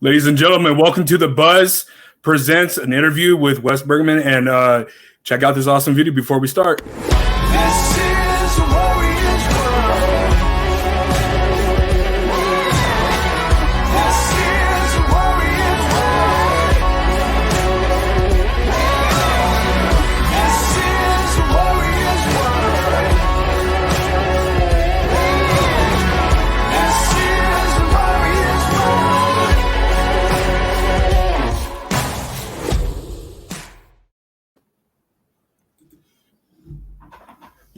Ladies and gentlemen, welcome to The Buzz presents an interview with Wes Bergmann, and check out this awesome video before we start. This is a warrior's world. This is a warrior's world. This is a warrior's world. This is a warrior's world.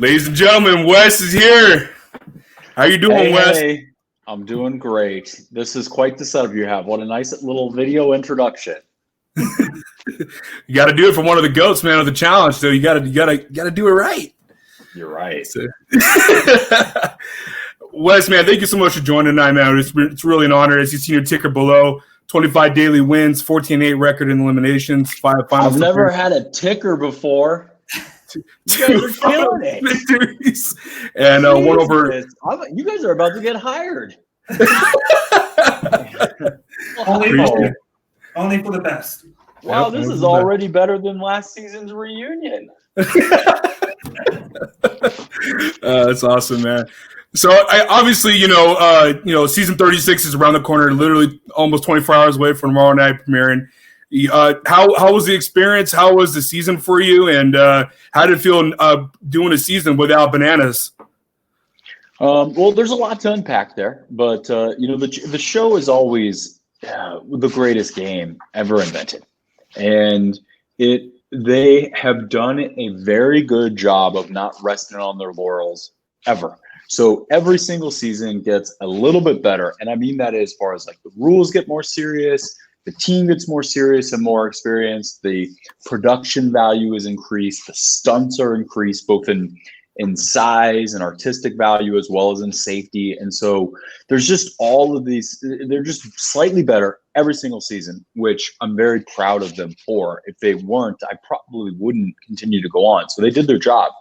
Ladies and gentlemen, Wes is here. How you doing, Wes? Hey, I'm doing great. This is quite the setup you have. What a nice little video introduction. You got to do it for one of the goats, man, of the challenge. So you got to do it right. You're right. So, Wes, man, thank you so much for joining tonight, man. It's really an honor. As you see your ticker below, 25 daily wins, 14-8 record in eliminations, 5 finals. I've never had a ticker before. You guys are killing it. Victories. And one over. You guys are about to get hired. Only for the best. Wow, Yep, this is already better than last season's reunion. That's awesome, man. So obviously, season 36 is around the corner, literally almost 24 hours away from tomorrow night premiering. How was the experience? How was the season for you? And how did it feel doing a season without bananas? Well, there's a lot to unpack there, but the show is always the greatest game ever invented, and they have done a very good job of not resting on their laurels ever. So every single season gets a little bit better, and I mean that as far as like the rules get more serious. The team gets more serious and more experienced. The production value is increased. The stunts are increased, both in size and artistic value, as well as in safety. And so there's just all of these. They're just slightly better every single season, which I'm very proud of them for. If they weren't, I probably wouldn't continue to go on. So they did their job.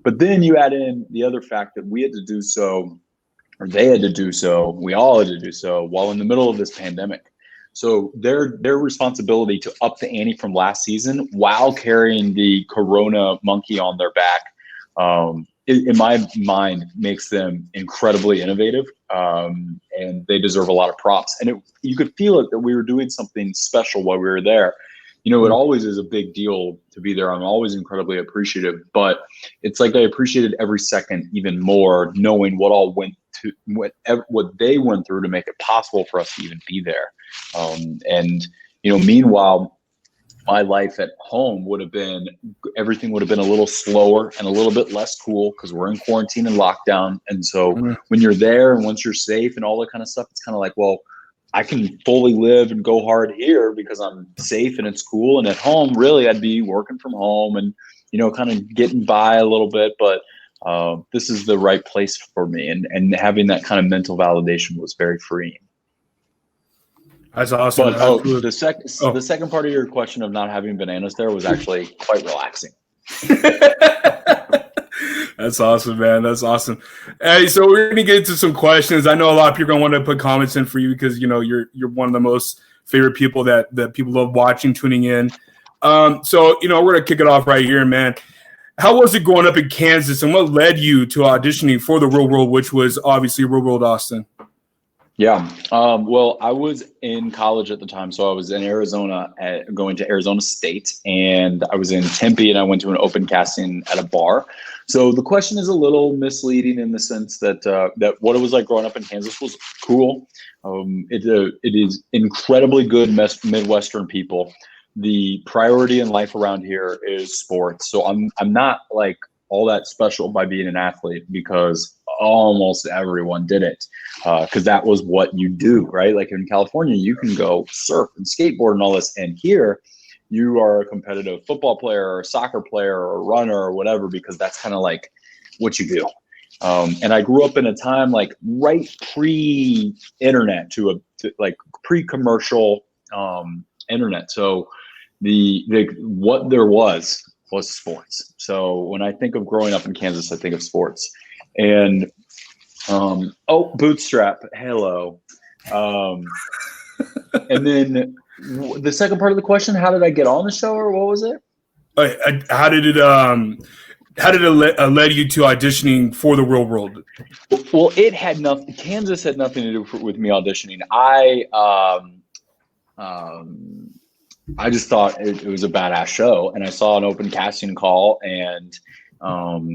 But then you add in the other fact that we had to do so, or they had to do so, we all had to do so while in the middle of this pandemic. So their responsibility to up the ante from last season while carrying the Corona monkey on their back, in my mind, makes them incredibly innovative, and they deserve a lot of props. And you could feel it that we were doing something special while we were there. It always is a big deal to be there. I'm always incredibly appreciative, but it's like I appreciated every second even more, knowing what they went through to make it possible for us to even be there. Meanwhile, my life at home everything would have been a little slower and a little bit less cool because we're in quarantine and lockdown. And so when you're there and once you're safe and all that kind of stuff, it's kind of like, well, I can fully live and go hard here because I'm safe and it's cool. And at home, really, I'd be working from home and, kind of getting by a little bit. But this is the right place for me. And having that kind of mental validation was very freeing. That's awesome. But the second part of your question of not having bananas there was actually quite relaxing. That's awesome, man. That's awesome. Hey, so we're gonna get into some questions. I know a lot of people are going to want to put comments in for you because you're one of the most favorite people that people love watching, tuning in. So we're gonna kick it off right here, man. How was it growing up in Kansas, and what led you to auditioning for the Real World, which was obviously Real World Austin? Yeah. Well, I was in college at the time. So I was in Arizona going to Arizona State, and I was in Tempe, and I went to an open casting at a bar. So the question is a little misleading in the sense that what it was like growing up in Kansas was cool. It is incredibly good Midwestern people. The priority in life around here is sports. So I'm not like all that special by being an athlete because almost everyone did it because that was what you do, right? Like in California, you can go surf and skateboard and all this. And here you are a competitive football player or a soccer player or a runner or whatever, because that's kind of like what you do. And I grew up in a time like right pre-internet to pre-commercial internet. So what there was sports. So when I think of growing up in Kansas, I think of sports. And Bootstrap, hello. And then the second part of the question, how did I get on the show, or what was it? How did it led you to auditioning for the real world? Well, it had nothing. Kansas had nothing to do with me auditioning. I just thought it was a badass show, and I saw an open casting call, and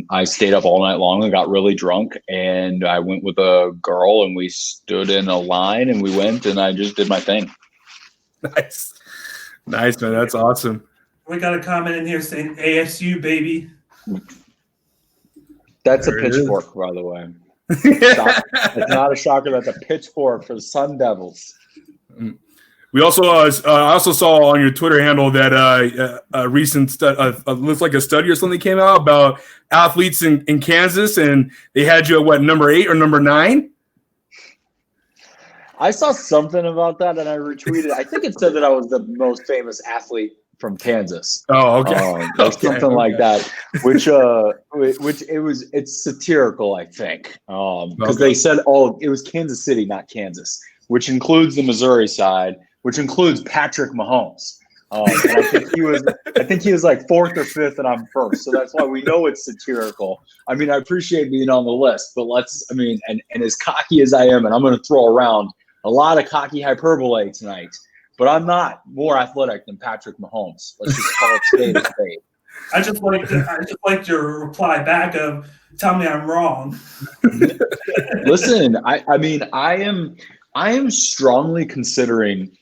I stayed up all night long and got really drunk, and I went with a girl, and we stood in a line, and we went, and I just did my thing. Nice, man. That's awesome. We got a comment in here saying ASU, baby. That's There a it is. pitchfork, by the way. It's not a shocker. That's a pitchfork for the Sun Devils. We also, I also saw on your Twitter handle that a recent looks like a study or something came out about athletes in Kansas, and they had you at what, number 8 or number 9? I saw something about that, and I retweeted. I think it said that I was the most famous athlete from Kansas. Oh, okay. Or something like that. Which it's satirical, I think, because they said it was Kansas City, not Kansas, which includes the Missouri side, which includes Patrick Mahomes. And I think he was like 4th or 5th, and I'm 1st. So that's why we know it's satirical. I mean, I appreciate being on the list, but and as cocky as I am, and I'm going to throw around a lot of cocky hyperbole tonight, but I'm not more athletic than Patrick Mahomes. Let's just call it spade a spade. I just liked your reply back of "Tell me I'm wrong." Listen, I am strongly considering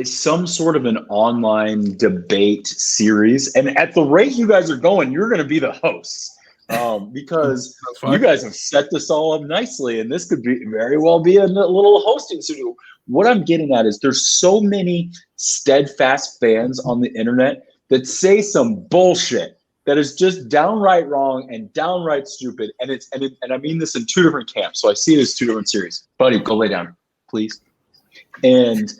some sort of an online debate series, and at the rate you guys are going, you're going to be the hosts. Because you guys have set this all up nicely, and this could very well be a little hosting studio. What I'm getting at is there's so many steadfast fans on the internet that say some bullshit that is just downright wrong and downright stupid, and I mean this in 2 different camps. So I see it as 2 different series. Buddy, go lay down, please. And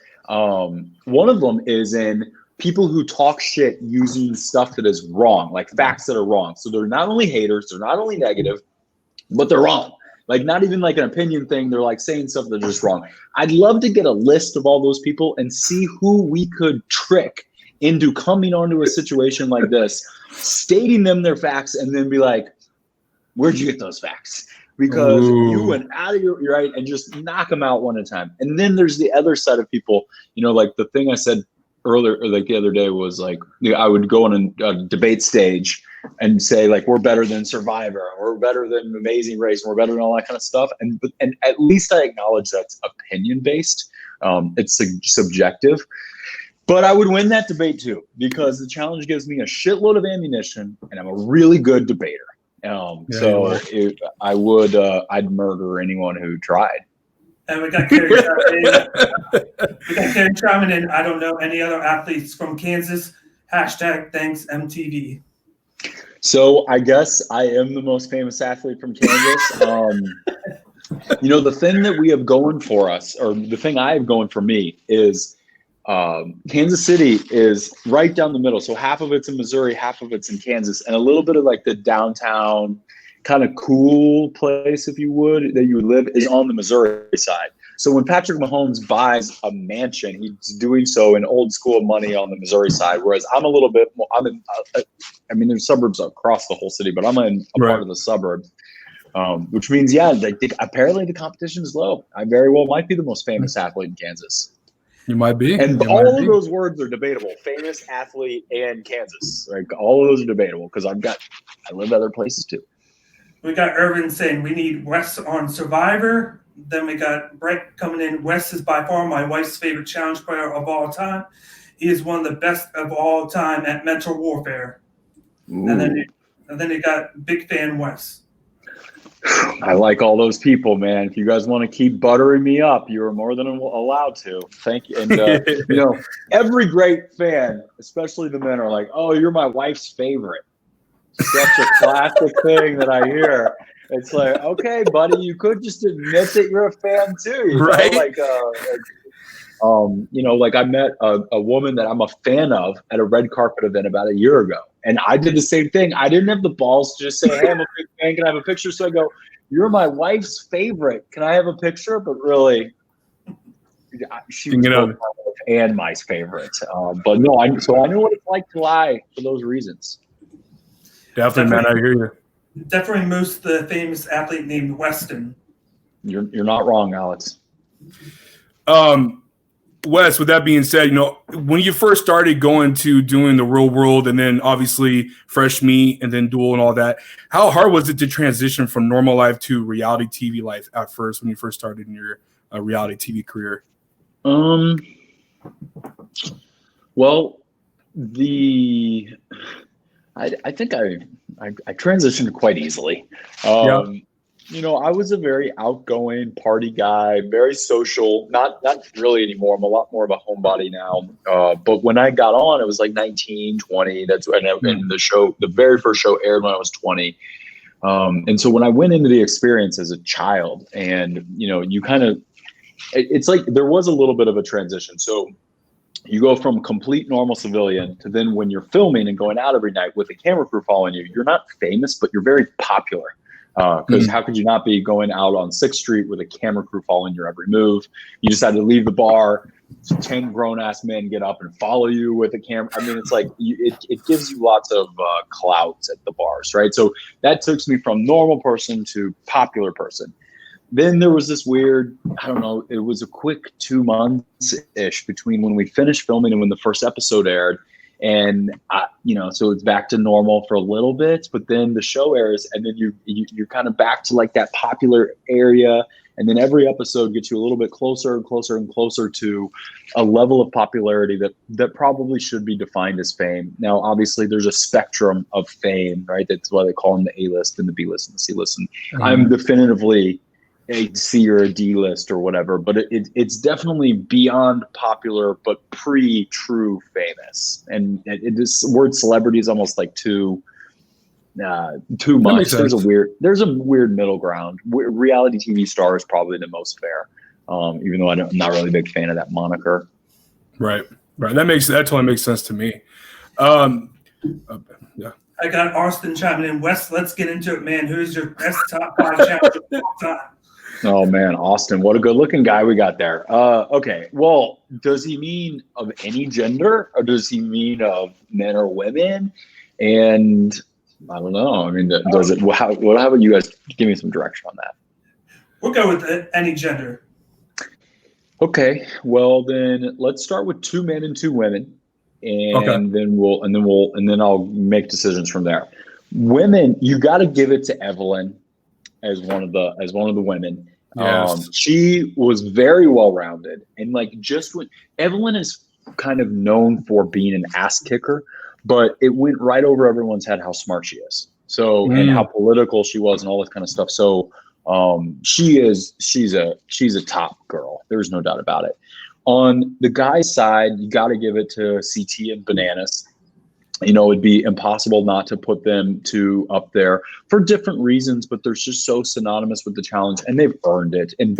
one of them is in people who talk shit using stuff that is wrong, like facts that are wrong. So they're not only haters, they're not only negative, but they're wrong. Like, not even like an opinion thing. They're like saying stuff that's just wrong. I'd love to get a list of all those people and see who we could trick into coming onto a situation like this, stating them their facts, and then be like, where'd you get those facts? Because you went out of your right, and just knock them out one at a time. And then there's the other side of people, like the thing I said earlier, or like the other day, was like, I would go on a debate stage and say, like, we're better than Survivor, or we're better than Amazing Race, and we're better than all that kind of stuff. And at least I acknowledge that's opinion based. It's subjective. But I would win that debate too, because the challenge gives me a shitload of ammunition, and I'm a really good debater. I'd murder anyone who tried. And we got Carrie chiming in. I don't know any other athletes from Kansas. #thanks MTV. So I guess I am the most famous athlete from Kansas. The thing that we have going for us, or the thing I have going for me, is Kansas City is right down the middle. So half of it's in Missouri, half of it's in Kansas, and a little bit of like the downtown kind of cool place, if you would, that you would live, is on the Missouri side. So when Patrick Mahomes buys a mansion, he's doing so in old school money on the Missouri side, whereas I'm a little bit more, there's suburbs across the whole city, but I'm in a part of the suburbs, which means, apparently the competition is low. I very well might be the most famous athlete in Kansas. You might be. And all of those words are debatable. Famous athlete and Kansas. Like, all of those are debatable, because I live other places too. We got Irvin saying we need Wes on Survivor. Then we got Brett coming in. Wes is by far my wife's favorite challenge player of all time. He is one of the best of all time at mental warfare. Ooh. And then you got big fan Wes. I like all those people, man. If you guys want to keep buttering me up, you are more than allowed to. Thank you. And every great fan, especially the men, are like, "Oh, you're my wife's favorite." Such a classic thing that I hear. It's like, okay, buddy, you could just admit that you're a fan too, right? Like I met a woman that I'm a fan of at a red carpet event about a year ago, and I did the same thing. I didn't have the balls to just say, "Hey, I'm a big fan. Can I have a picture?" So I go, "You're my wife's favorite. Can I have a picture?" But really, She was both my wife and my favorite. But no, I knew what it's like to lie for those reasons. Definitely, man. I hear you. Definitely most the famous athlete named Weston. You're not wrong, Alex. Wes, with that being said, when you first started going to doing the real world and then obviously Fresh Meat and then Duel and all that, how hard was it to transition from normal life to reality TV life at first when you first started in your reality TV career? Well, I think I transitioned quite easly. I was a very outgoing party guy, very social. Not really anymore. I'm a lot more of a homebody now. But when I got on, it was like 19, 20. That's when the very first show aired when I was 20. And so when I went into the experience as a child, and you kind of, it's like there was a little bit of a transition. So you go from complete normal civilian to then when you're filming and going out every night with a camera crew following you, you're not famous, but you're very popular. Because how could you not be going out on 6th Street with a camera crew following your every move? You just had to leave the bar, 10 grown-ass men get up and follow you with a camera. I mean, it's like it gives you lots of clout at the bars, right? So that took me from normal person to popular person. Then there was this weird, I don't know, it was a quick 2 months-ish between when we finished filming and when the first episode aired. And, so it's back to normal for a little bit, but then the show airs and then you're kind of back to like that popular area. And then every episode gets you a little bit closer and closer and closer to a level of popularity that probably should be defined as fame. Now, obviously there's a spectrum of fame, right? That's why they call them the A-list and the B-list and the C-list. And I'm definitively a C or a D list or whatever, but it's definitely beyond popular, but pre-true famous. And this word celebrity is almost like too much. There's a weird middle ground. Reality TV star is probably the most fair, even though I'm not really a big fan of that moniker. Right. That totally makes sense to me. Yeah. I got Austin chiming in. Wes, let's get into it, man. Who's your best top 5 challenger of all time? Oh man, Austin, what a good looking guy we got there. Okay. Well, does he mean of any gender or does he mean of men or women? And I don't know. I mean, does it, how about you guys give me some direction on that? We'll go with any gender. Okay. Well, then let's start with 2 men and 2 women. And then I'll make decisions from there. Women, you got to give it to Evelyn as one of the women. Yes. She was very well rounded, and like just when Evelyn is kind of known for being an ass kicker, but it went right over everyone's head how smart she is. So and how political she was and all this kind of stuff. So she's a top girl. There's no doubt about it. On the guy's side, you got to give it to CT and Bananas. It'd be impossible not to put them two up there for different reasons, but they're just so synonymous with the challenge and they've earned it. And,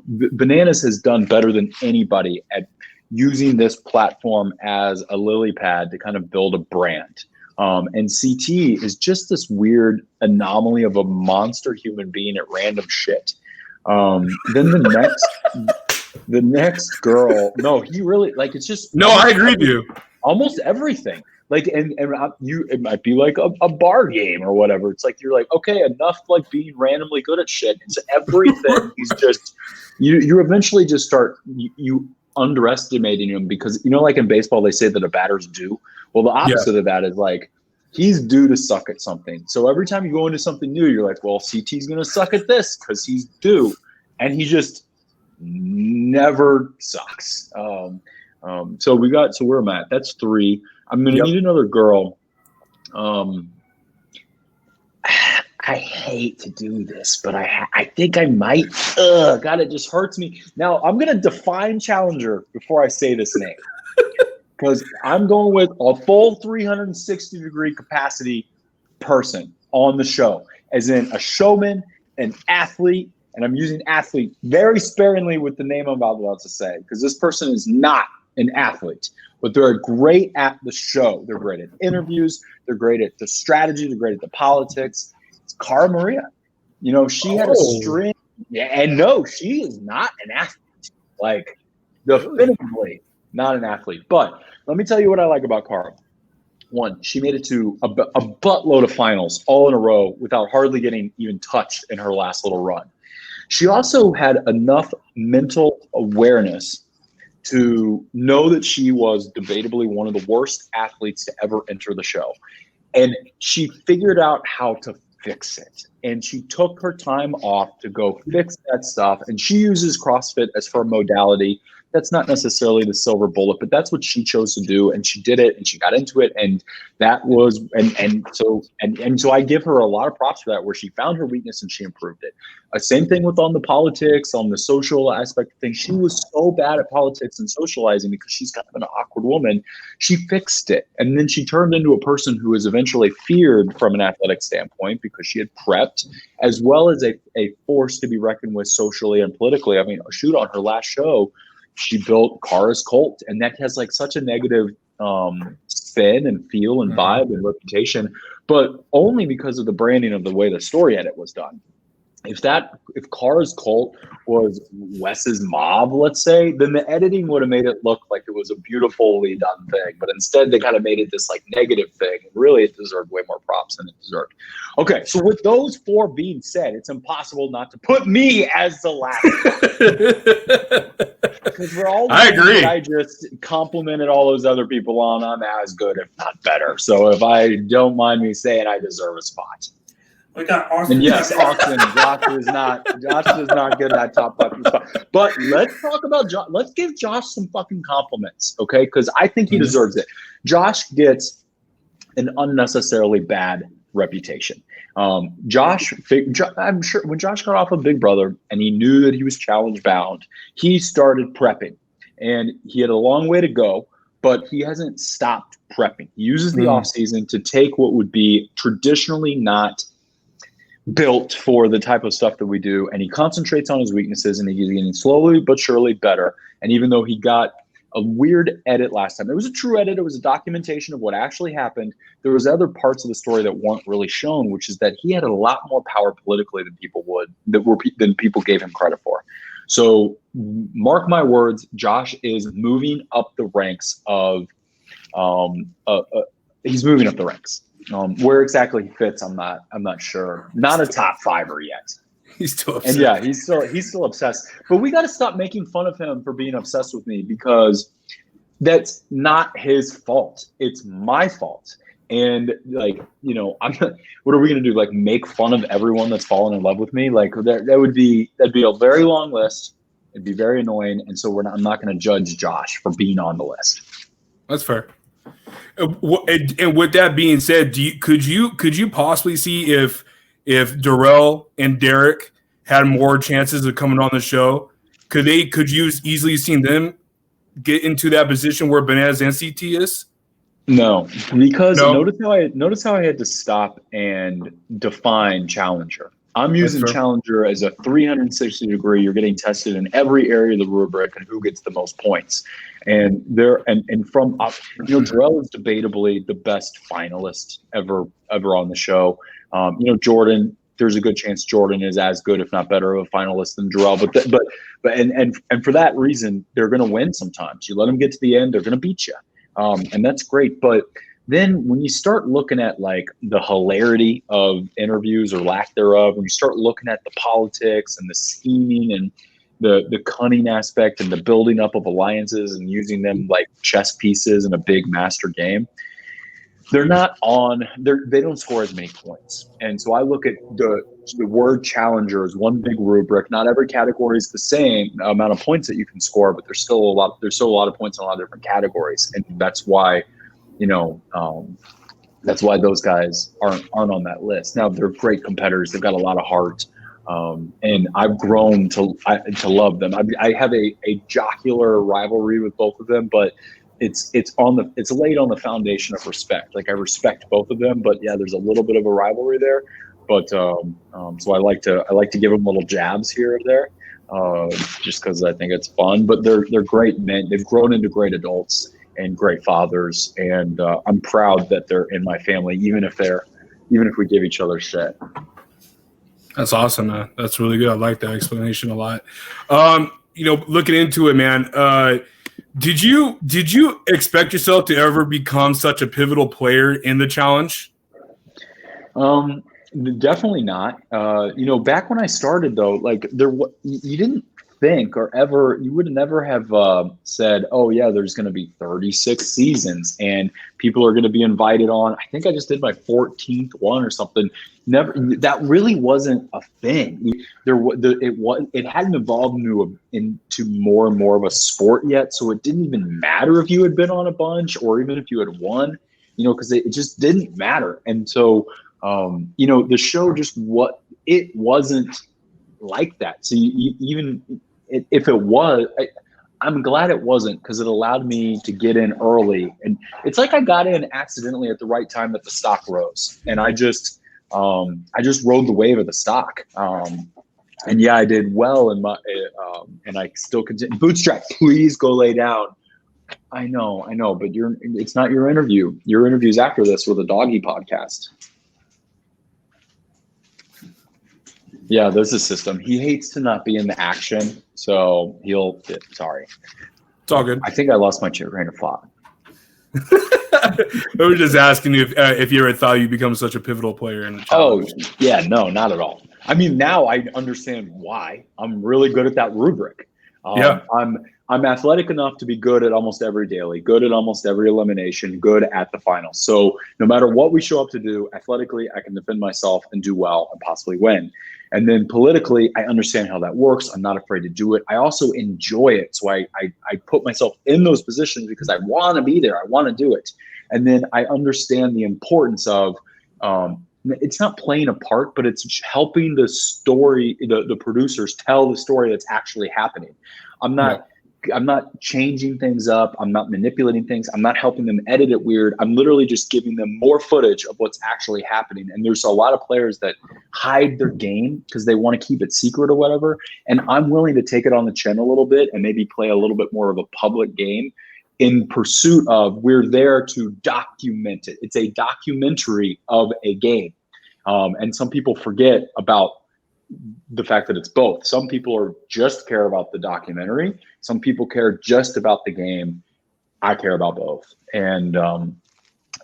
Bananas has done better than anybody at using this platform as a lily pad to kind of build a brand. And CT is just this weird anomaly of a monster human being at random shit. Then the next girl, no, he really it's just. No, I agree with you. Almost everything. It might be like a bar game or whatever. It's like, you're like, okay, enough being randomly good at shit. It's everything. He's just, you eventually just start, you underestimating him because, like in baseball, they say that a batter's due. Well, the opposite of that is he's due to suck at something. So every time you go into something new, you're like, well, CT's going to suck at this because he's due. And he just never sucks. So where I'm at, that's 3. I'm going to need another girl. I hate to do this, but I think I might. God, it just hurts me. Now, I'm going to define challenger before I say this name. Because I'm going with a full 360-degree capacity person on the show. As in a showman, an athlete, and I'm using athlete very sparingly with the name I'm about to say. Because this person is not an athlete. But they're great at the show. They're great at interviews. They're great at the strategy. They're great at the politics. It's Cara Maria. She had a string. Yeah, and no, she is not an athlete. Definitively not an athlete. But let me tell you what I like about Cara. One, she made it to a buttload of finals all in a row without hardly getting even touched in her last little run. She also had enough mental awareness to know that she was debatably one of the worst athletes to ever enter the show. And she figured out how to fix it. And she took her time off to go fix that stuff. And she uses CrossFit as her modality. That's not necessarily the silver bullet, but that's what she chose to do. And she did it and she got into it. And that was, so I give her a lot of props for that, where she found her weakness and she improved it. Same thing with on the politics, on the social aspect of things. She was so bad at politics and socializing because she's kind of an awkward woman. She fixed it. And then she turned into a person who was eventually feared from an athletic standpoint because she had prepped, as well as a force to be reckoned with socially and politically. I mean, shoot, on her last show, she built Cara's Cult, and that has like such a negative spin and feel and vibe and reputation, but only because of the branding of the way the story edit was done. If Cara's Cult was Wes's mob, let's say, then the editing would have made it look like it was a beautifully done thing. But instead, they kind of made it this like negative thing. And really, it deserved way more props than it deserved. Okay, so with those four being said, it's impossible not to put me as the last one. Because for all the I agree. I just complimented all those other people on, I'm as good, if not better. So if I don't mind me saying, I deserve a spot. We got Austin. And yes, Austin, Josh does not get that top fucking spot. But let's talk about Josh. Let's give Josh some fucking compliments, okay? Because I think he deserves it. Josh gets an unnecessarily bad reputation. I'm sure when Josh got off of Big Brother and he knew that he was challenge bound, he started prepping, and he had a long way to go, but he hasn't stopped prepping. He uses the off season to take what would be traditionally not built for the type of stuff that we do, and he concentrates on his weaknesses, and he's getting slowly but surely better. And even though he got a weird edit last time, it was a true edit, it was a documentation of what actually happened, there was other parts of the story that weren't really shown, which is that he had a lot more power politically than people gave him credit for. So mark my words, Josh is moving up the ranks of he's moving up the ranks. Where exactly he fits, I'm not sure. Not a top fiver yet. He's still obsessed. And yeah, he's still obsessed. But we got to stop making fun of him for being obsessed with me, because that's not his fault. It's my fault. And like, you know, what are we gonna do? Like, make fun of everyone that's fallen in love with me? Like that'd be a very long list. It'd be very annoying. And so I'm not gonna judge Josh for being on the list. That's fair. And with that being said, could you possibly see if Darrell and Derek had more chances of coming on the show? Could you easily seen them get into that position where Bananas and CT is? No, because notice how I had to stop and define challenger. I'm using challenger as a 360 degree. You're getting tested in every area of the rubric and who gets the most points. And Darrell is debatably the best finalist ever on the show. Jordan, there's a good chance Jordan is as good, if not better, of a finalist than Darrell. But for that reason, they're going to win sometimes. You let them get to the end, they're going to beat you. And that's great. But then when you start looking at like the hilarity of interviews or lack thereof, when you start looking at the politics and the scheming and the cunning aspect and the building up of alliances and using them like chess pieces in a big master game, they don't score as many points. And so I look at the word challenger as one big rubric. Not every category is the same amount of points that you can score, but there's still a lot of points in a lot of different categories. And that's why, that's why those guys aren't on that list. Now, they're great competitors. They've got a lot of heart. And I've grown to love them. I have a jocular rivalry with both of them, but it's laid on the foundation of respect. Like, I respect both of them, but yeah, there's a little bit of a rivalry there. But so I like to give them little jabs here or there, just because I think it's fun. But they're great men. They've grown into great adults and great fathers, and I'm proud that they're in my family, even if we give each other shit. That's awesome, man. That's really good. I like that explanation a lot. looking into it, man, did you expect yourself to ever become such a pivotal player in the challenge? Definitely not. Back when I started though, like you didn't think or ever, you would never have said, oh yeah, there's going to be 36 seasons and people are going to be invited on. I think I just did my 14th one or something. Never, that really wasn't a thing. It hadn't evolved into more and more of a sport yet. So it didn't even matter if you had been on a bunch or even if you had won, because it just didn't matter. And so, the show it wasn't like that. So if it was, I'm glad it wasn't, because it allowed me to get in early. And it's like I got in accidentally at the right time that the stock rose, and I just rode the wave of the stock. And yeah, I did well in my, and I still continue. Bootstrap, please go lay down. I know, but it's not your interview. Your interview's after this with a doggy podcast. Yeah, there's a system. He hates to not be in the action, so sorry. It's all good. I think I lost my train of thought. I was just asking you if you ever thought you'd become such a pivotal player in the challenge. Oh, yeah, no, not at all. I mean, now I understand why. I'm really good at that rubric. Yeah. I'm athletic enough to be good at almost every daily, good at almost every elimination, good at the finals. So no matter what we show up to do, athletically, I can defend myself and do well and possibly win. And then politically, I understand how that works. I'm not afraid to do it. I also enjoy it. So I put myself in those positions because I want to be there. I want to do it. And then I understand the importance of, it's not playing a part, but it's helping the story, the producers tell the story that's actually happening. I'm not changing things up. I'm not manipulating things. I'm not helping them edit it weird. I'm literally just giving them more footage of what's actually happening. And there's a lot of players that hide their game because they want to keep it secret or whatever. And I'm willing to take it on the chin a little bit and maybe play a little bit more of a public game in pursuit of, we're there to document it. It's a documentary of a game. And some people forget about the fact that it's both. Some people just care about the documentary. Some people care just about the game. I care about both. And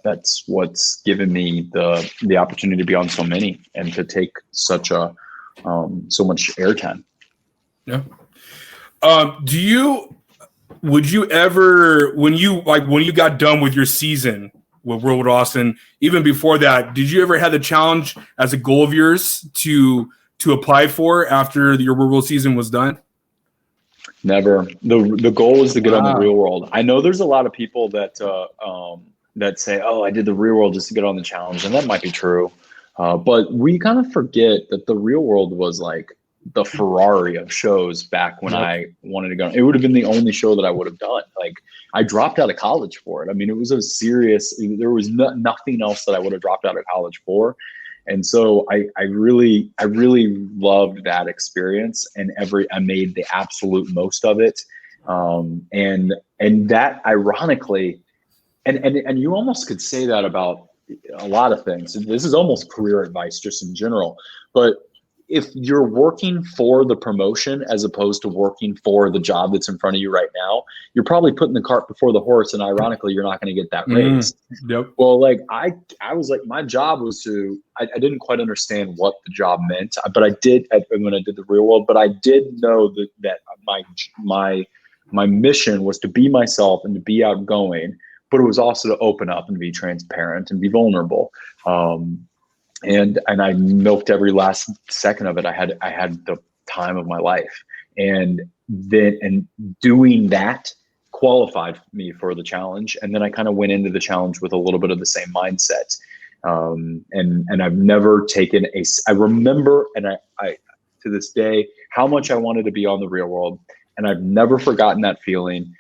that's what's given me the opportunity to be on so many and to take so much airtime. Yeah. Would you ever, when you got done with your season with World Austin, even before that, did you ever have the challenge as a goal of yours to apply for after your Real World season was done? Never. The goal is to get on the Real World. I know there's a lot of people that say, "Oh, I did the Real World just to get on the challenge," and that might be true. But we kind of forget that the Real World was like the Ferrari of shows back when I wanted to go. It would have been the only show that I would have done. Like, I dropped out of college for it. I mean, it was there was nothing else that I would have dropped out of college for. And so I really loved that experience, and I made the absolute most of it. And that ironically, and you almost could say that about a lot of things. This is almost career advice just in general, but if you're working for the promotion as opposed to working for the job that's in front of you right now, you're probably putting the cart before the horse, and ironically, you're not going to get that raise. Yep. Well, like I was like, my job was I didn't quite understand what the job meant, but I did when I did the Real World. But I did know that my mission was to be myself and to be outgoing, but it was also to open up and be transparent and be vulnerable. And I milked every last second of it. I had the time of my life, and doing that qualified me for the challenge. And then I kind of went into the challenge with a little bit of the same mindset. And I've never taken I remember, and I to this day, how much I wanted to be on the Real World, and I've never forgotten that feeling.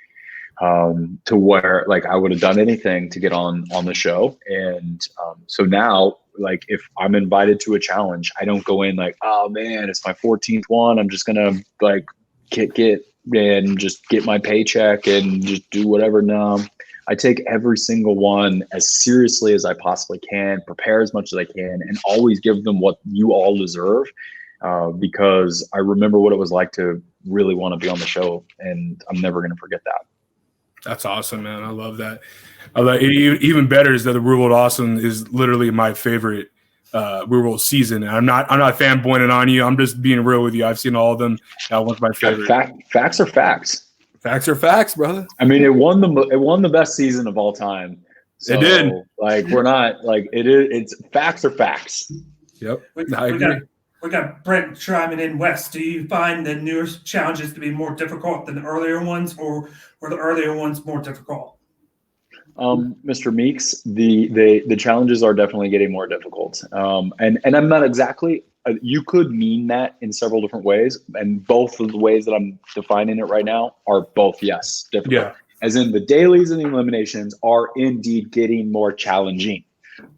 To where like I would have done anything to get on the show. And so now, like, if I'm invited to a challenge, I don't go in like, oh man, it's my 14th one, I'm just gonna like get and just get my paycheck and just do whatever. No, I take every single one as seriously as I possibly can, prepare as much as I can, and always give them what you all deserve. Because I remember what it was like to really want to be on the show, and I'm never going to forget that. That's awesome, man. I love that. Even better is that the Real World Awesome is literally my favorite Real World season. And I'm not fanboying on you. I'm just being real with you. I've seen all of them. That one's my favorite. Facts are facts. Facts are facts, brother. I mean, it won the best season of all time. So, it did. Like, we're not like it is. It's facts are facts. Yep. I agree. We got Brent chiming in. Wes, do you find the newer challenges to be more difficult than the earlier ones, or were the earlier ones more difficult? Mr. Meeks, the challenges are definitely getting more difficult. And I'm not exactly. You could mean that in several different ways, and both of the ways that I'm defining it right now are both yes, difficult. Yeah. As in the dailies and the eliminations are indeed getting more challenging.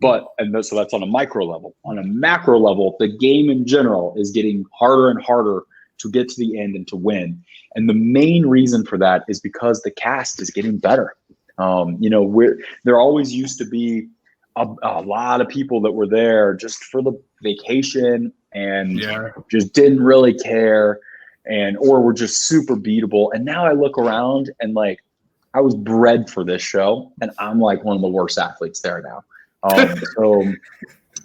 So that's on a micro level. On a macro level, the game in general is getting harder and harder to get to the end and to win. And the main reason for that is because the cast is getting better. There always used to be a lot of people that were there just for the vacation and just didn't really care or were just super beatable. And now I look around and like, I was bred for this show and I'm like one of the worst athletes there now. No,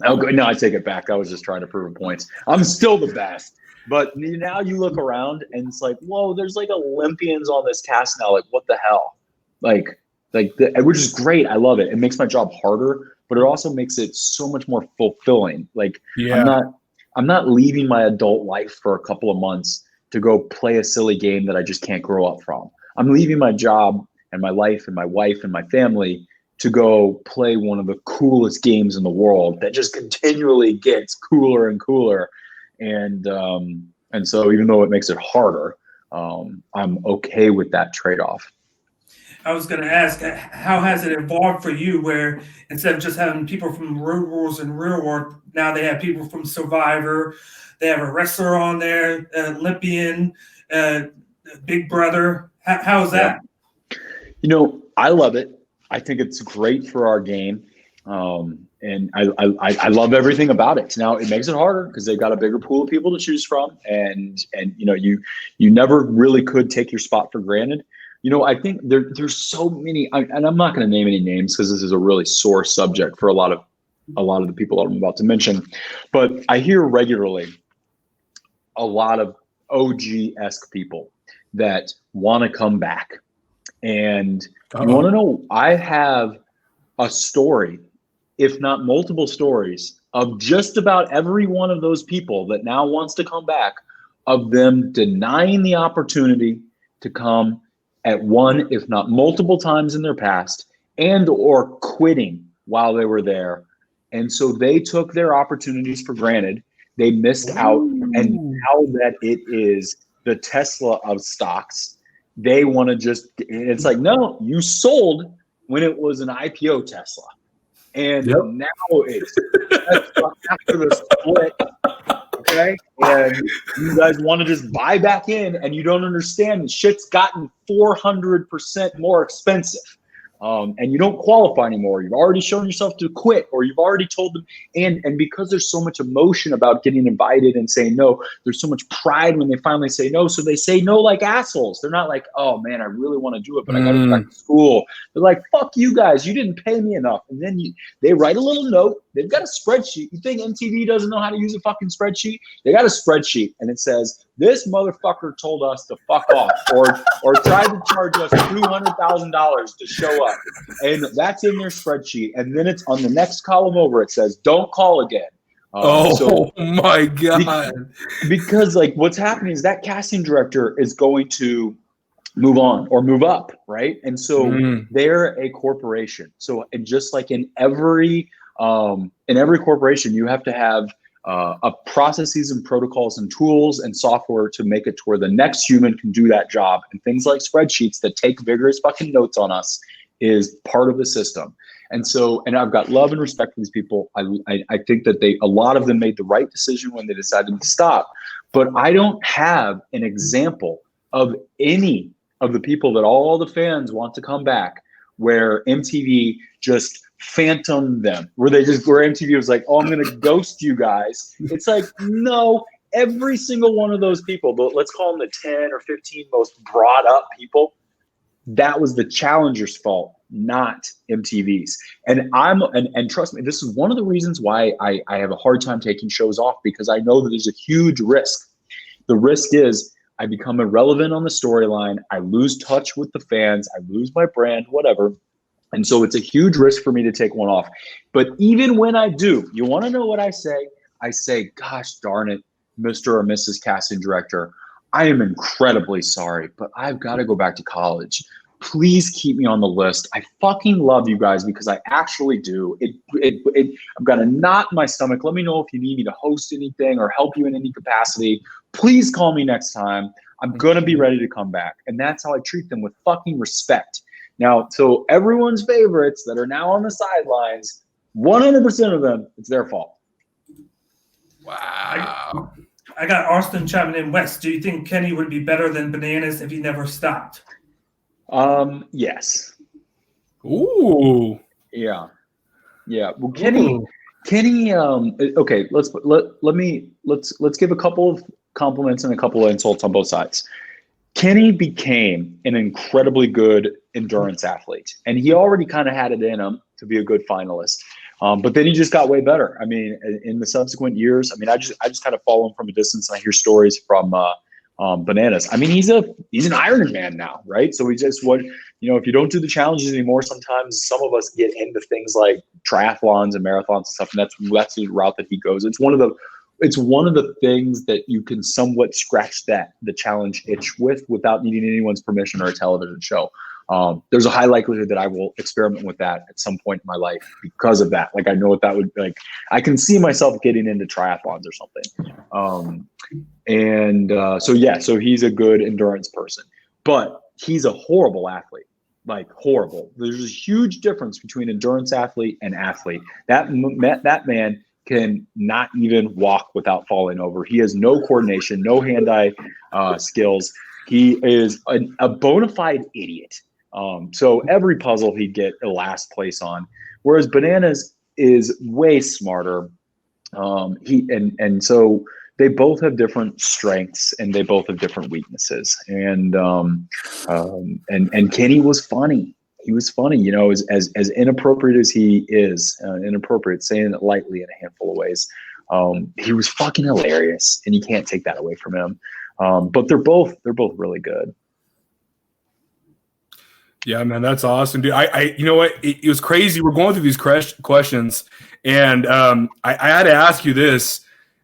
I take it back. I was just trying to prove a point. I'm still the best. But now you look around and it's like, whoa, there's like Olympians on this cast now. Like, what the hell? Which is great. I love it. It makes my job harder, but it also makes it so much more fulfilling. Like, I'm not leaving my adult life for a couple of months to go play a silly game that I just can't grow up from. I'm leaving my job and my life and my wife and my family to go play one of the coolest games in the world that just continually gets cooler and cooler. And so even though it makes it harder, I'm okay with that trade-off. I was going to ask, how has it evolved for you where instead of just having people from Road Rules and Real World, now they have people from Survivor, they have a wrestler on there, Olympian, Big Brother. How is that? I love it. I think it's great for our game. And I love everything about it. Now it makes it harder because they've got a bigger pool of people to choose from. And you never really could take your spot for granted. I think there's so many, and I'm not going to name any names because this is a really sore subject for a lot of the people that I'm about to mention. But I hear regularly a lot of OG-esque people that want to come back. And you want to know, I have a story, if not multiple stories, of just about every one of those people that now wants to come back, of them denying the opportunity to come at one, if not multiple times in their past, and or quitting while they were there. And so they took their opportunities for granted. They missed out. And now that it is the Tesla of stocks, they want to it's like, no, you sold when it was an IPO Tesla. And now it's after the split. Okay. And you guys want to just buy back in, and you don't understand shit's gotten 400% more expensive. And you don't qualify anymore. You've already shown yourself to quit, or you've already told them. And because there's so much emotion about getting invited and saying no, there's so much pride when they finally say no. So they say no like assholes. They're not like, oh man, I really want to do it, but I got to go back to school. They're like, fuck you guys. You didn't pay me enough. And then they write a little note. They've got a spreadsheet. You think MTV doesn't know how to use a fucking spreadsheet? They got a spreadsheet, and it says, this motherfucker told us to fuck off, or tried to charge us $200,000 to show up. And that's in their spreadsheet. And then it's on the next column over, it says, don't call again. My God. Because like what's happening is that casting director is going to move on or move up, right? And so they're a corporation. So, and just like in every corporation, you have to have processes and protocols and tools and software to make it to where the next human can do that job. And things like spreadsheets that take vigorous fucking notes on us is part of the system. And so, and I've got love and respect for these people. I think that a lot of them made the right decision when they decided to stop. But I don't have an example of any of the people that all the fans want to come back where MTV just phantomed them, where MTV was like, oh, I'm going to ghost you guys. It's like, no, every single one of those people, let's call them the 10 or 15 most brought up people, that was the challenger's fault, not MTV's. And trust me, this is one of the reasons why I have a hard time taking shows off, because I know that there's a huge risk. The risk is I become irrelevant on the storyline. I lose touch with the fans. I lose my brand, whatever. And so it's a huge risk for me to take one off. But even when I do, you want to know what I say? I say, gosh darn it, Mr. or Mrs. Casting Director, I am incredibly sorry, but I've got to go back to college. Please keep me on the list. I fucking love you guys, because I actually do. I've got a knot in my stomach. Let me know if you need me to host anything or help you in any capacity. Please call me next time. I'm going to be ready to come back. And that's how I treat them, with fucking respect. Now, so everyone's favorites that are now on the sidelines, 100% of them, it's their fault. Wow. I got Austin chiming in. Wes, do you think Kenny would be better than Bananas if he never stopped? Yes. Ooh. Yeah. Well, Kenny. Okay. Let's give a couple of compliments and a couple of insults on both sides. Kenny became an incredibly good endurance athlete, and he already kind of had it in him to be a good finalist. But then he just got way better. I mean, in the subsequent years, I mean, I just kind of follow him from a distance, and I hear stories from Bananas. I mean, he's an Ironman man now, right? So if you don't do the challenges anymore, sometimes some of us get into things like triathlons and marathons and stuff, and that's the route that he goes. It's one of the things that you can somewhat scratch the challenge itch without needing anyone's permission or a television show. There's a high likelihood that I will experiment with that at some point in my life because of that. Like, I know what that would like. I can see myself getting into triathlons or something. So he's a good endurance person, but he's a horrible athlete, like horrible. There's a huge difference between endurance athlete and athlete. That man can not even walk without falling over. He has no coordination, no hand-eye skills. He is a bona fide idiot. So every puzzle he'd get a last place on, whereas Bananas is way smarter. So they both have different strengths and they both have different weaknesses. And Kenny was funny. He was funny, as inappropriate as he is, inappropriate, saying it lightly in a handful of ways. He was fucking hilarious, and you can't take that away from him. But they're both really good. Yeah, man, that's awesome, dude. You know what? It was crazy. We're going through these questions, and I had to ask you this.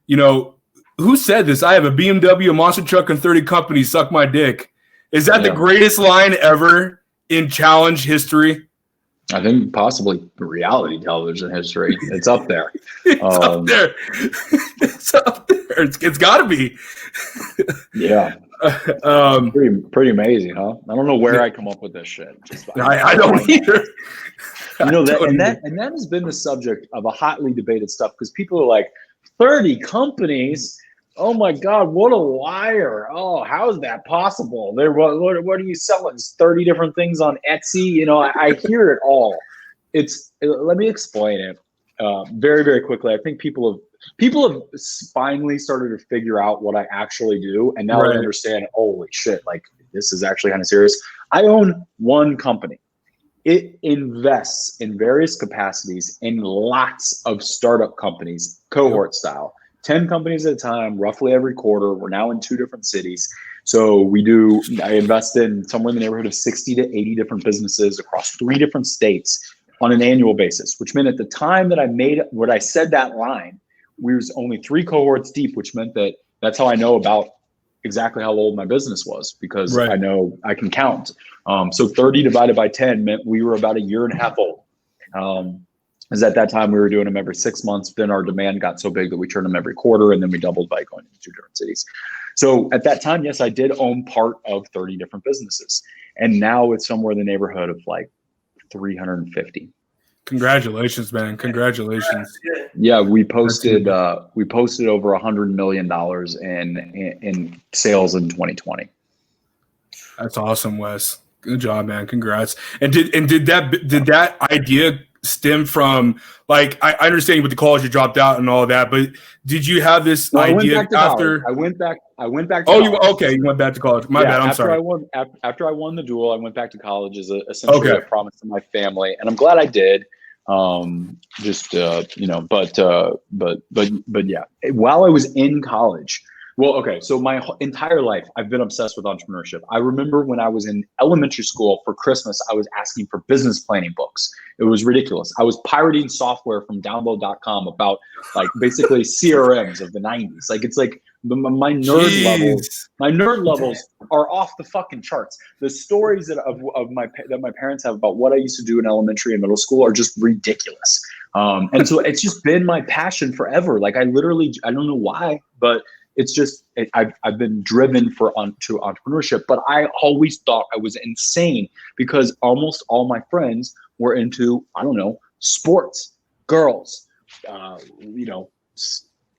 Who said this? I have a BMW, a monster truck, and 30 companies. Suck my dick. Is that the greatest line ever in challenge history? I think possibly reality television history. It's up there. It's up there. It's up there. It's got to be. Yeah. Pretty amazing, huh? I don't know where I come up with this shit. I don't either. That has been the subject of a hotly debated stuff, because people are like, 30 companies. Oh my God, what a liar. Oh, how is that possible? What are you selling? 30 different things on Etsy? I hear it all. Let me explain it very, very quickly. I think people have finally started to figure out what I actually do, and now they understand, holy shit, like, this is actually kind of serious. I own one company. It invests in various capacities in lots of startup companies, cohort style. 10 companies at a time, roughly every quarter. We're now in 2 different cities. So I invest in somewhere in the neighborhood of 60 to 80 different businesses across 3 different states on an annual basis, which meant at the time that I said that line, we was only 3 cohorts deep, which meant that's how I know about exactly how old my business was, because I know I can count. So 30 divided by 10 meant we were about a year and a half old. Because at that time we were doing them every 6 months. Then our demand got so big that we turned them every quarter, and then we doubled by going into 2 different cities. So at that time, yes, I did own part of 30 different businesses, and now it's somewhere in the neighborhood of like 350. Congratulations, man! Congratulations. Yeah, we posted over $100 million in sales in 2020. That's awesome, Wes. Good job, man. Congrats. And did that idea stem from, like, I understand with the college you dropped out and all that, but did you have this idea after? I went back to Oh, college. you went back to college. My bad. I'm sorry. After I won the duel, I went back to college as essentially Okay. a promise to my family, and I'm glad I did. But yeah, while I was in college, well, okay, so my entire life I've been obsessed with entrepreneurship. I remember when I was in elementary school for Christmas, I was asking for business planning books. It was ridiculous. I was pirating software from download.com about like basically CRMs of the 90s. Like it's like my nerd levels are off the fucking charts. The stories that my parents have about what I used to do in elementary and middle school are just ridiculous. And so it's just been my passion forever. Like I don't know why, but it's just I've been driven to entrepreneurship. But I always thought I was insane because almost all my friends were into, I don't know, sports, girls,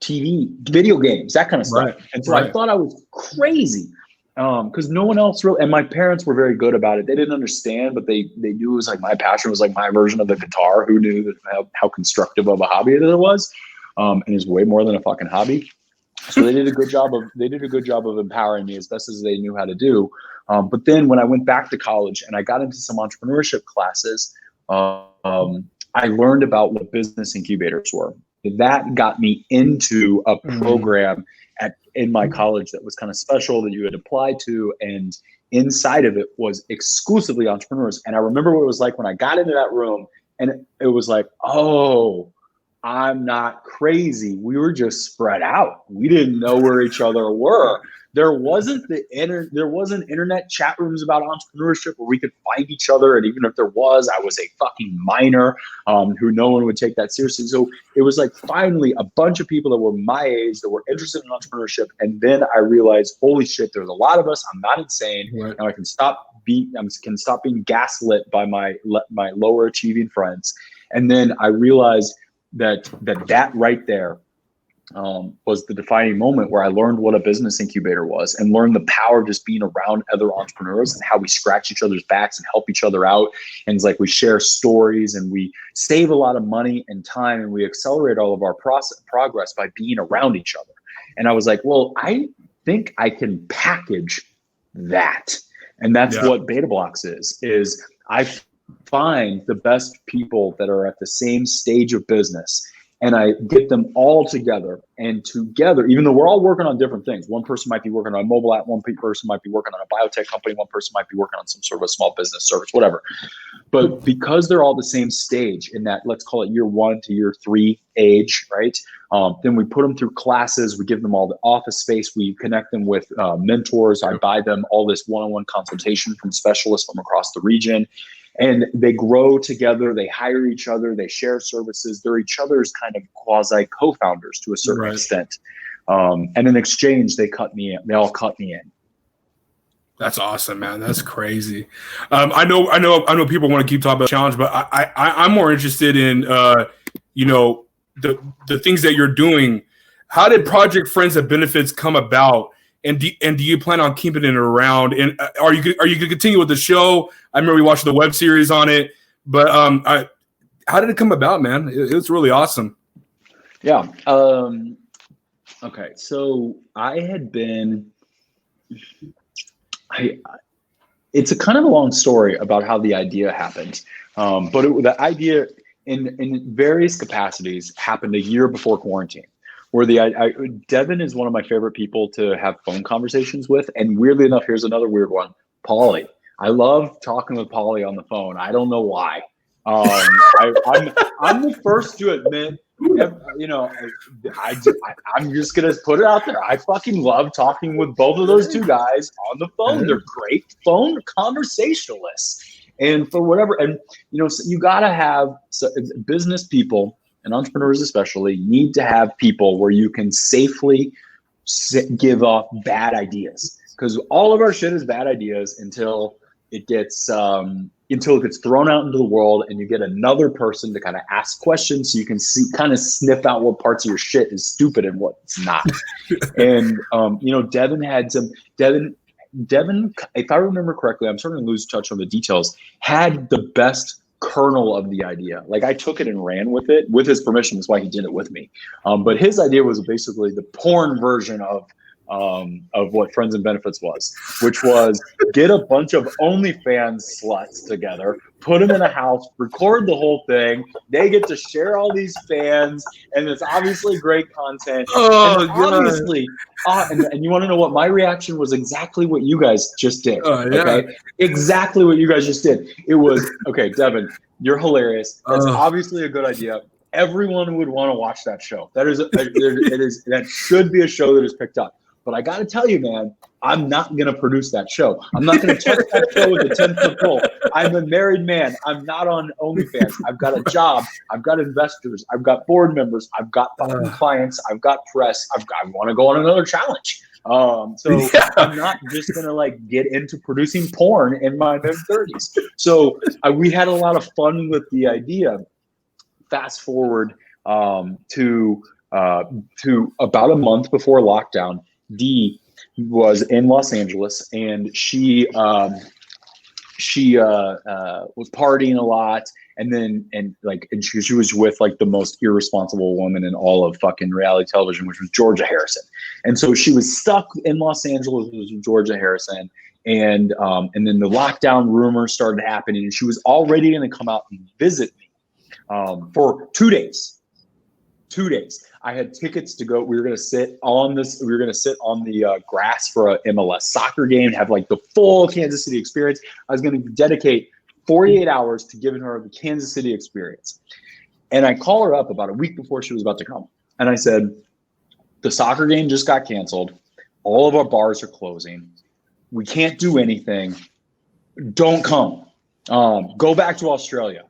TV, video games, that kind of stuff. Right, and so I thought I was crazy because no one else really, and my parents were very good about it. They didn't understand, but they knew it was like my passion was like my version of the guitar. Who knew how constructive of a hobby it was? And it's way more than a fucking hobby. So they did a good job of empowering me as best as they knew how to do. But then when I went back to college and I got into some entrepreneurship classes, I learned about what business incubators were. That got me into a program in my college that was kind of special that you had applied to, and inside of it was exclusively entrepreneurs. And I remember what it was like when I got into that room, and it was like, oh, I'm not crazy. We were just spread out. We didn't know where each other were. There wasn't internet chat rooms about entrepreneurship where we could find each other. And even if there was, I was a fucking minor who no one would take that seriously. So it was like finally a bunch of people that were my age that were interested in entrepreneurship. And then I realized, holy shit, there's a lot of us. I'm not insane. Right. And I can stop being gaslit by my lower achieving friends. And then I realized that right there was the defining moment where I learned what a business incubator was and learned the power of just being around other entrepreneurs and how we scratch each other's backs and help each other out. And it's like we share stories and we save a lot of money and time and we accelerate all of our progress by being around each other. And I was like, well, I think I can package that. And that's what Beta Blocks is I find the best people that are at the same stage of business and I get them all together, and together, even though we're all working on different things, one person might be working on a mobile app, one person might be working on a biotech company, one person might be working on some sort of a small business service, whatever. But because they're all the same stage in that, let's call it year 1 to year 3 age, right? Then we put them through classes, we give them all the office space, we connect them with mentors, I buy them all this one-on-one consultation from specialists from across the region. And they grow together, they hire each other, they share services. They're each other's kind of quasi co-founders to a certain extent. And in exchange, they all cut me in. That's awesome, man. That's crazy. I know people want to keep talking about challenge, but I'm more interested in, the things that you're doing. How did Project Friends of Benefits come about? And do you plan on keeping it around? And are you going to continue with the show? I remember we watched the web series on it, but how did it come about, man? It was really awesome. Yeah. Okay. So I had been. It's a kind of a long story about how the idea happened, but the idea in various capacities happened a year before quarantine. Where Devin is one of my favorite people to have phone conversations with. And weirdly enough, here's another weird one. Paulie. I love talking with Paulie on the phone. I don't know why. I'm the first to admit, I'm just going to put it out there. I fucking love talking with both of those two guys on the phone. They're great phone conversationalists. And for whatever, and so you got to have business people, and entrepreneurs especially, need to have people where you can safely give off bad ideas, because all of our shit is bad ideas until it gets thrown out into the world and you get another person to kind of ask questions so you can kind of sniff out what parts of your shit is stupid and what's not. And Devin, if I remember correctly, I'm starting to lose touch on the details, had the best kernel of the idea. Like I took it and ran with it with his permission. That's why he did it with me. But his idea was basically the porn version of what Friends and Benefits was, which was get a bunch of OnlyFans sluts together, put them in a house, record the whole thing. They get to share all these fans, and it's obviously great content. Oh, and obviously, and you want to know what my reaction was? Exactly what you guys just did. Yeah. Okay, exactly what you guys just did. It was okay, Devin. You're hilarious. That's obviously a good idea. Everyone would want to watch that show. That is, that should be a show that is picked up. But I got to tell you, man, I'm not going to produce that show. I'm not going to touch that show with a 10-foot pole. I'm a married man. I'm not on OnlyFans. I've got a job. I've got investors. I've got board members. I've got fucking clients. I've got press. I want to go on another challenge. I'm not just going to like get into producing porn in my mid-30s. So we had a lot of fun with the idea. Fast forward to about a month before lockdown. Dee was in Los Angeles, and she was partying a lot, and she was with like the most irresponsible woman in all of fucking reality television, which was Georgia Harrison. And so she was stuck in Los Angeles with Georgia Harrison, and then the lockdown rumors started happening, and she was already going to come out and visit me for 2 days. 2 days. I had tickets to go. We were going to sit on the grass for a MLS soccer game, have like the full Kansas City experience. I was going to dedicate 48 hours to giving her the Kansas City experience. And I call her up about a week before she was about to come. And I said, the soccer game just got canceled. All of our bars are closing. We can't do anything. Don't come. Go back to Australia.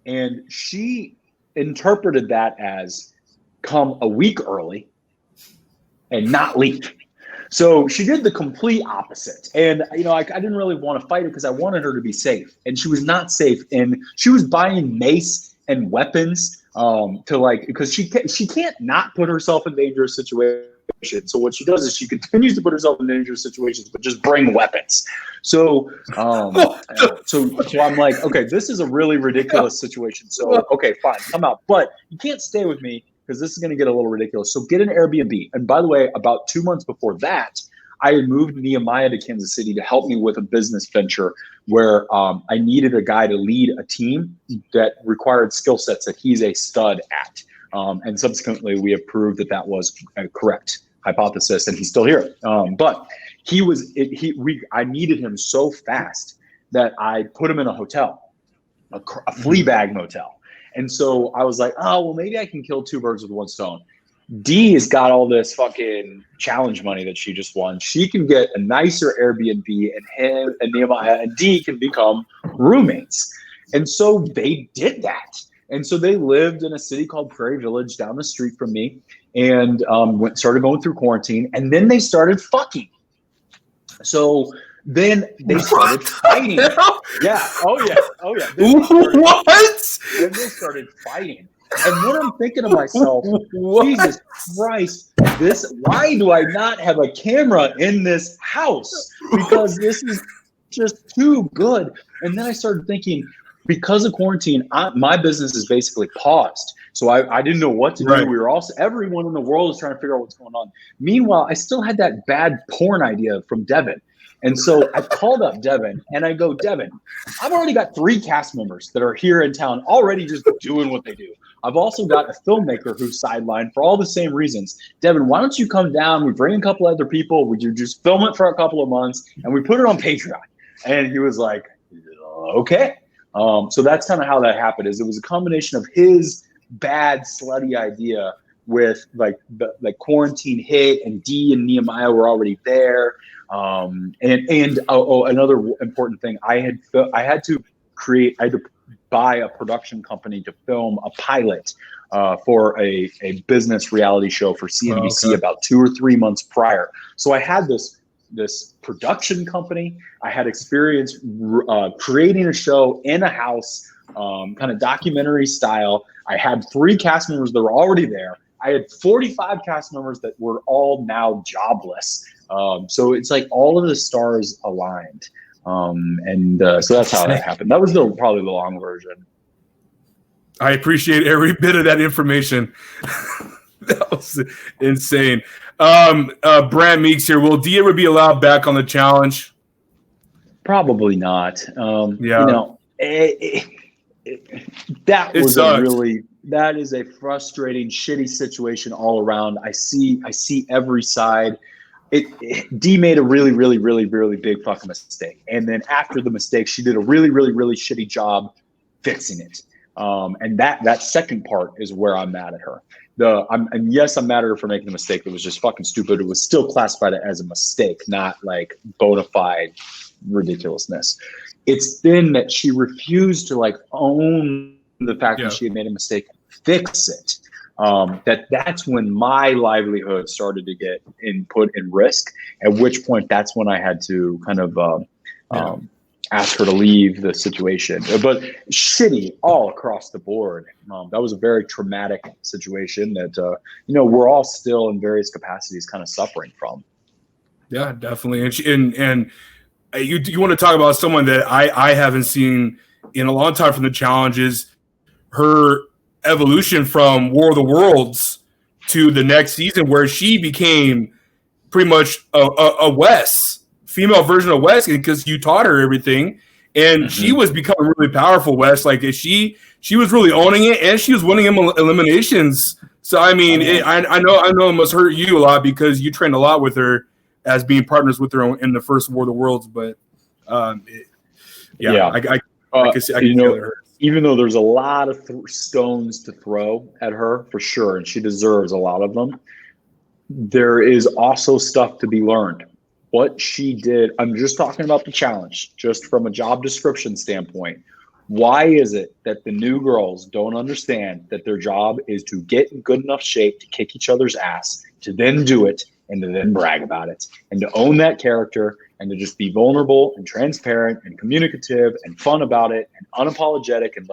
And she interpreted that as come a week early and not leave. So she did the complete opposite. And, I didn't really want to fight it because I wanted her to be safe. And she was not safe. And she was buying mace and weapons because she can't not put herself in dangerous situations. So what she does is she continues to put herself in dangerous situations, but just bring weapons. So I'm like, okay, this is a really ridiculous situation. So, okay, fine, come out. But you can't stay with me because this is going to get a little ridiculous. So get an Airbnb. And by the way, about 2 months before that, I had moved Nehemiah to Kansas City to help me with a business venture where I needed a guy to lead a team that required skill sets that he's a stud at. And subsequently, we have proved that was a correct hypothesis, and he's still here. But I needed him so fast that I put him in a hotel, a flea bag motel. And so I was like, oh, well, maybe I can kill two birds with one stone. Dee has got all this fucking challenge money that she just won. She can get a nicer Airbnb, and him and Nehemiah and Dee can become roommates. And so they did that. And so they lived in a city called Prairie Village down the street from me, and started going through quarantine. And then they started fucking. So then they started fighting. Yeah. Oh yeah. What? Then they started fighting. And then I'm thinking to myself, Jesus Christ, why do I not have a camera in this house? Because this is just too good. And then I started thinking, because of quarantine, my business is basically paused. So I didn't know what to do. Right. We were everyone in the world is trying to figure out what's going on. Meanwhile, I still had that bad porn idea from Devin. And so I called up Devin and I go, Devin, I've already got 3 cast members that are here in town already just doing what they do. I've also got a filmmaker who's sidelined for all the same reasons. Devin, why don't you come down? We bring a couple other people. We just film it for a couple of months and we put it on Patreon. And he was like, okay. So that's kind of how that happened. It was a combination of his bad slutty idea with like the quarantine hit, and Dee and Nehemiah were already there. Another important thing, I had to buy a production company to film a pilot for a business reality show for CNBC about 2 or 3 months prior. So I had this production company. I had experience creating a show in a house, kind of documentary style. I had 3 cast members that were already there. I had 45 cast members that were all now jobless. So it's like all of the stars aligned. So that's how that happened. That was probably the long version. I appreciate every bit of that information. That was insane. Brad Meeks here. Will Dee ever be allowed back on the challenge? Probably not. Yeah. That It was sucks. that is a frustrating, shitty situation all around. I see every side. Dee made a really, really, really, really big fucking mistake. And then after the mistake, she did a really, really, really shitty job fixing it. And that second part is where I'm mad at her. And yes, I'm mad at her for making a mistake that was just fucking stupid. It was still classified as a mistake, not like bona fide ridiculousness. It's then that she refused to like own the fact that she had made a mistake, fix it. That's when my livelihood started to get put in risk, at which point that's when I had to kind of ask her to leave the situation. But shitty all across the board. That was a very traumatic situation that we're all still in various capacities kind of suffering from. Yeah, definitely. And you want to talk about someone that I haven't seen in a long time from the challenges, her evolution from War of the Worlds to the next season, where she became pretty much a Wes, female version of Wes, because you taught her everything, and she was becoming really powerful. Wes, like she was really owning it, and she was winning eliminations. So I mean, I know it must hurt you a lot because you trained a lot with her as being partners with her in the first War of the Worlds. But I can see her. Even though there's a lot of stones to throw at her for sure, and she deserves a lot of them, there is also stuff to be learned. What she did, I'm just talking about the challenge, just from a job description standpoint. Why is it that the new girls don't understand that their job is to get in good enough shape to kick each other's ass, to then do it, and to then brag about it, and to own that character, and to just be vulnerable and transparent and communicative and fun about it and unapologetic and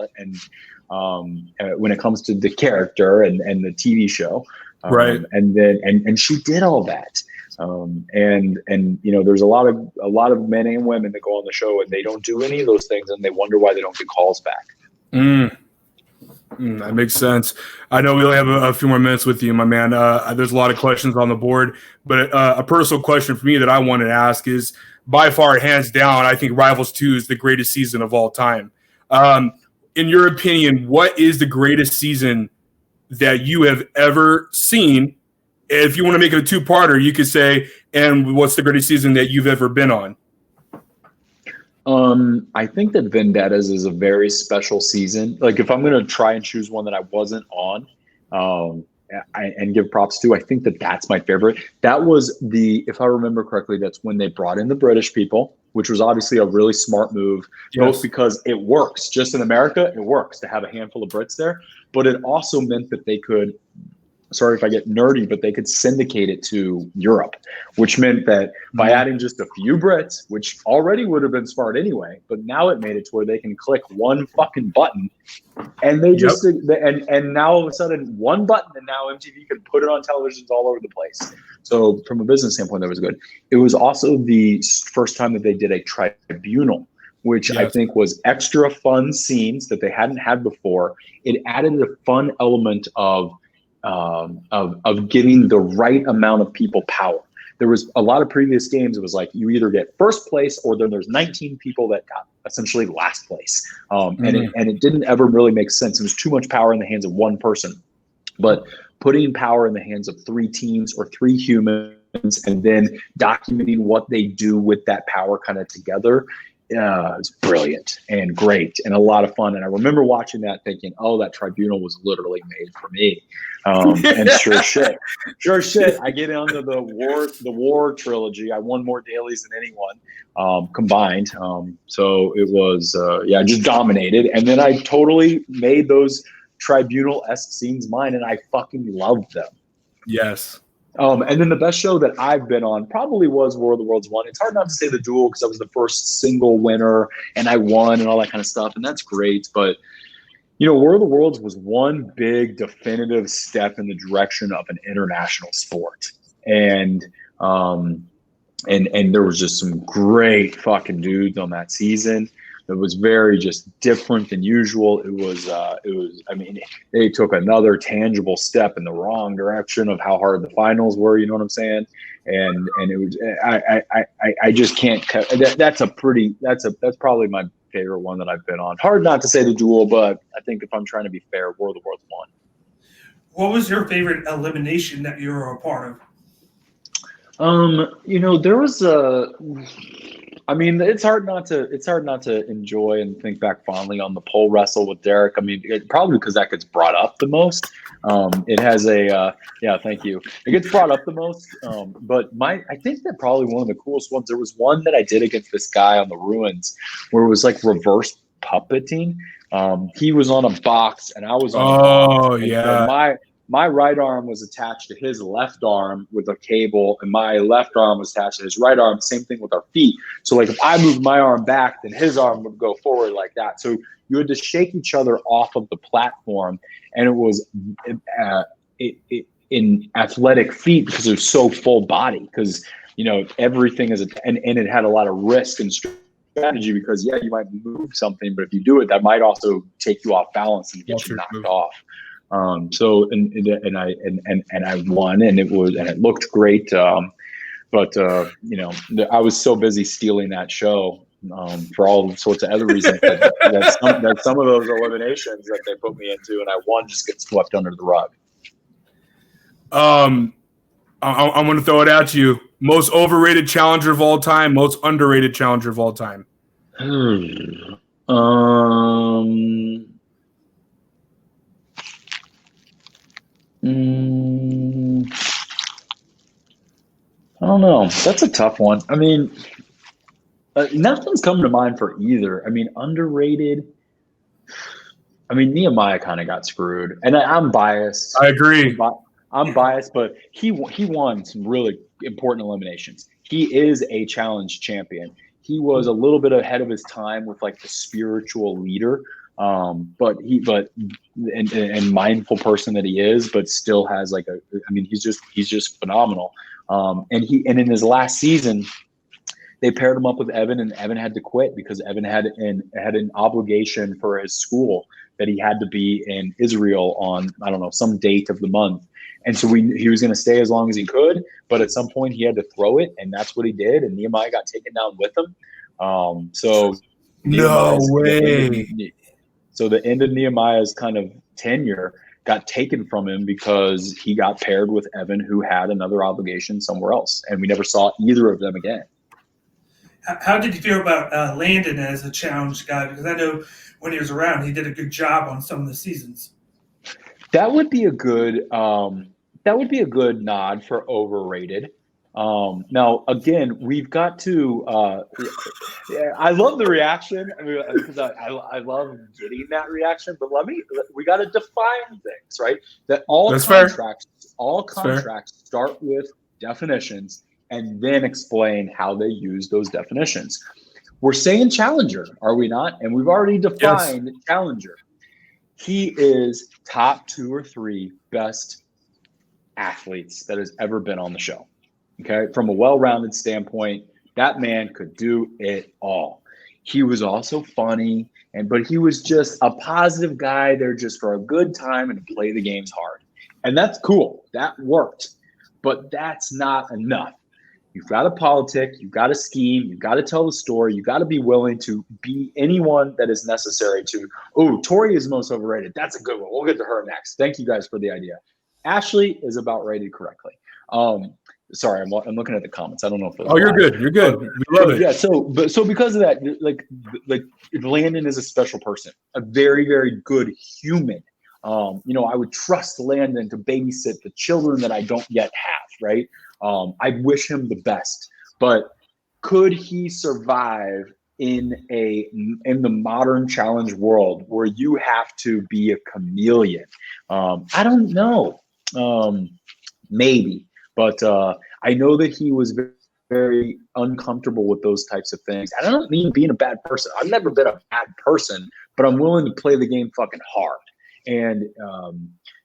when it comes to the character and the TV show, right? And she did all that. And there's a lot of men and women that go on the show and they don't do any of those things, and they wonder why they don't get calls back. That makes sense. I know we only have a few more minutes with you, my man. There's a lot of questions on the board, but a personal question for me that I wanted to ask is, by far, hands down, I think Rivals 2 is the greatest season of all time. In your opinion, what is the greatest season that you have ever seen? If you want to make it a two-parter, you could say, and what's the greatest season that you've ever been on? I think that Vendettas is a very special season. Like, if I'm going to try and choose one that I wasn't on and give props to, I think that that's my favorite. That was if I remember correctly, that's when they brought in the British people, which was obviously a really smart move, both because it works. Just in America, it works to have a handful of Brits there, but it also meant that they could, sorry if I get nerdy, but they could syndicate it to Europe, which meant that by adding just a few Brits, which already would have been smart anyway, but now it made it to where they can click one fucking button and they just, and now all of a sudden one button, and now MTV can put it on televisions all over the place. So from a business standpoint, that was good. It was also the first time that they did a tribunal, which I think was extra fun scenes that they hadn't had before. It added a fun element of giving the right amount of people power. There was a lot of previous games. It was like you either get first place or then there's 19 people that got essentially last place. And it didn't ever really make sense. It was too much power in the hands of one person. But putting power in the hands of 3 teams or 3 humans and then documenting what they do with that power kind of together, it's brilliant and great and a lot of fun. And I remember watching that thinking, oh, that tribunal was literally made for me. And sure shit, I get onto the war trilogy. I won more dailies than anyone combined. So it was, I just dominated. And then I totally made those tribunal-esque scenes mine, and I fucking loved them. Yes. And then the best show that I've been on probably was War of the Worlds 1. It's hard not to say The Duel because I was the first single winner and I won and all that kind of stuff, and that's great. But, War of the Worlds was one big definitive step in the direction of an international sport. And there was just some great fucking dudes on that season. It was very just different than usual. It was. I mean, they took another tangible step in the wrong direction of how hard the finals were. You know what I'm saying? And it was. I just can't. That's probably my favorite one that I've been on. Hard not to say The Duel, but I think if I'm trying to be fair, War of the Worlds won. What was your favorite elimination that you were a part of? There was I mean, it's hard not to enjoy and think back fondly on the pole wrestle with Derek. I mean, probably because that gets brought up the most. It has yeah, thank you. It gets brought up the most. But I think that probably one of the coolest ones. There was one that I did against this guy on the ruins where it was like reverse puppeting. He was on a box and I was on a box. Oh, And yeah. so my right arm was attached to his left arm with a cable, and my left arm was attached to his right arm. Same thing with our feet. So, like, if I moved my arm back, then his arm would go forward like that. So you had to shake each other off of the platform, and it was in athletic feet because it was so full body. Because everything is and it had a lot of risk and strategy because you might move something, but if you do it, that might also take you off balance and get you knocked off. So I won, and it looked great. But I was so busy stealing that show for all sorts of other reasons that some of those eliminations that they put me into, and I won, just get swept under the rug. I'm going to throw it at you. Most overrated challenger of all time. Most underrated challenger of all time. I don't know. That's a tough one. I mean, nothing's coming to mind for either. I mean, underrated. I mean, Nehemiah kind of got screwed, and I'm biased. I agree. I'm biased, but he won some really important eliminations. He is a challenge champion. He was a little bit ahead of his time with like the spiritual leader. But mindful person that he is, but still has he's just phenomenal. And in his last season, they paired him up with Evan, and Evan had to quit because Evan had an obligation for his school that he had to be in Israel on, I don't know, some date of the month. And so he was going to stay as long as he could, but at some point he had to throw it, and that's what he did. And Nehemiah got taken down with him. No way. So the end of Nehemiah's kind of tenure got taken from him because he got paired with Evan, who had another obligation somewhere else, and we never saw either of them again. How did you feel about Landon as a challenge guy? Because I know when he was around, he did a good job on some of the seasons. That would be a good nod for overrated. Now, again, we've got to. I love the reaction. I mean, because I love getting that reaction. But we got to define things, right? That all contracts start with definitions and then explain how they use those definitions. We're saying challenger, are we not? And we've already defined challenger. He is top 2 or 3 best athletes that has ever been on the show. Okay, from a well-rounded standpoint, that man could do it all. He was also funny, but he was just a positive guy there just for a good time and to play the games hard. And that's cool. That worked. But that's not enough. You've got to politic, you've got to scheme, you've got to tell the story, you've got to be willing to be anyone that is necessary to, Tori is most overrated. That's a good one. We'll get to her next. Thank you guys for the idea. Ashley is about rated correctly. Sorry, I'm looking at the comments. I don't know if you're good. You're good. We love it. Yeah. So because of that, like Landon is a special person, a very, very good human. I would trust Landon to babysit the children that I don't yet have. Right. I wish him the best, but could he survive in the modern challenge world where you have to be a chameleon? I don't know. Maybe. But I know that he was very, very uncomfortable with those types of things. And I don't mean being a bad person. I've never been a bad person, but I'm willing to play the game fucking hard. And,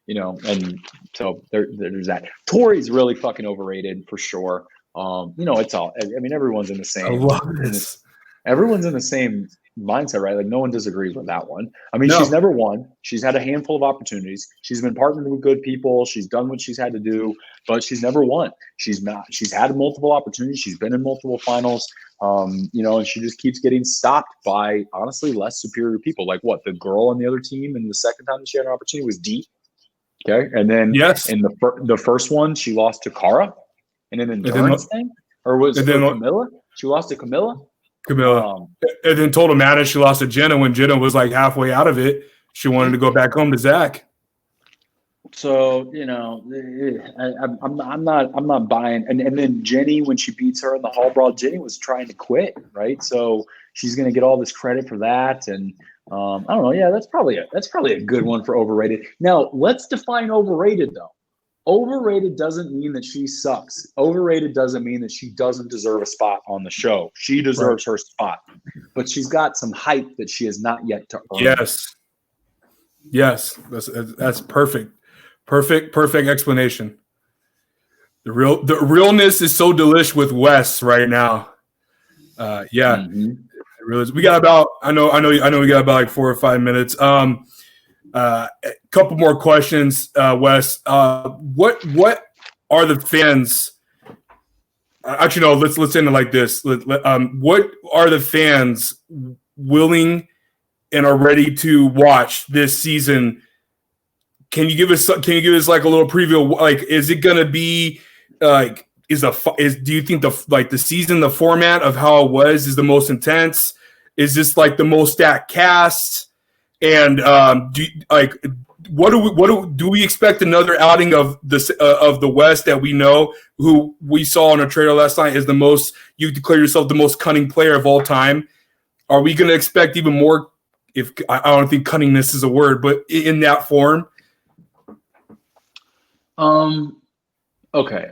and so there's that. Tori's really fucking overrated for sure. It's all, I mean, everyone's in the same. I love this. Everyone's in the same mindset, right? Like no one disagrees with that one. I mean, No. she's never won. She's had a handful of opportunities. She's been partnered with good people. She's done what she's had to do, but she's never won. She's had multiple opportunities. She's been in multiple finals. And she just keeps getting stopped by honestly less superior people. Like what? The girl on the other team, and the second time that she had an opportunity was D. Okay, and then in the first one, she lost to Cara, and then endurance thing, or Camilla? She lost to Camilla. And then told Amanda she lost to Jenna when Jenna was like halfway out of it. She wanted to go back home to Zach. So I'm not buying. And then Jenny, when she beats her in the hall brawl, Jenny was trying to quit, right? So she's gonna get all this credit for that. And I don't know. Yeah, that's probably a good one for overrated. Now let's define overrated though. Overrated doesn't mean that she sucks. Overrated doesn't mean that she doesn't deserve a spot on the show. She deserves her spot, but she's got some hype that she has not yet to earn. Yes, that's perfect. Perfect explanation. The realness is so delish with Wes right now. We got about I know we got about like 4 or 5 minutes. A couple more questions, Wes. What are the fans? Actually, no. Let's end it like this. What are the fans willing and are ready to watch this season? Can you give us like a little preview? Like, is it gonna be like? Do you think the season, the format of how it was is the most intense? Is this like the most stacked cast? And do we expect another outing of the West that we know, who we saw on a trailer last night is the most, you declare yourself the most cunning player of all time? Are we going to expect even more? If I don't think cunningness is a word, but in that form. Okay.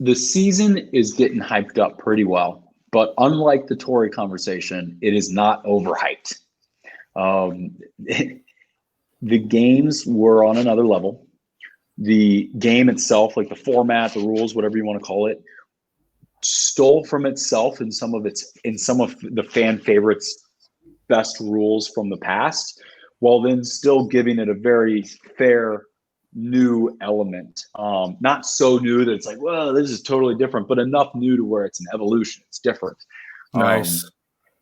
The season is getting hyped up pretty well, but unlike the Tory conversation, it is not overhyped. The games were on another level. The game itself, like the format, the rules, whatever you want to call it, stole from itself in some of the fan favorites' best rules from the past, while then still giving it a very fair new element. Not so new that it's like, well, this is totally different, but enough new to where it's an evolution. It's different. Nice.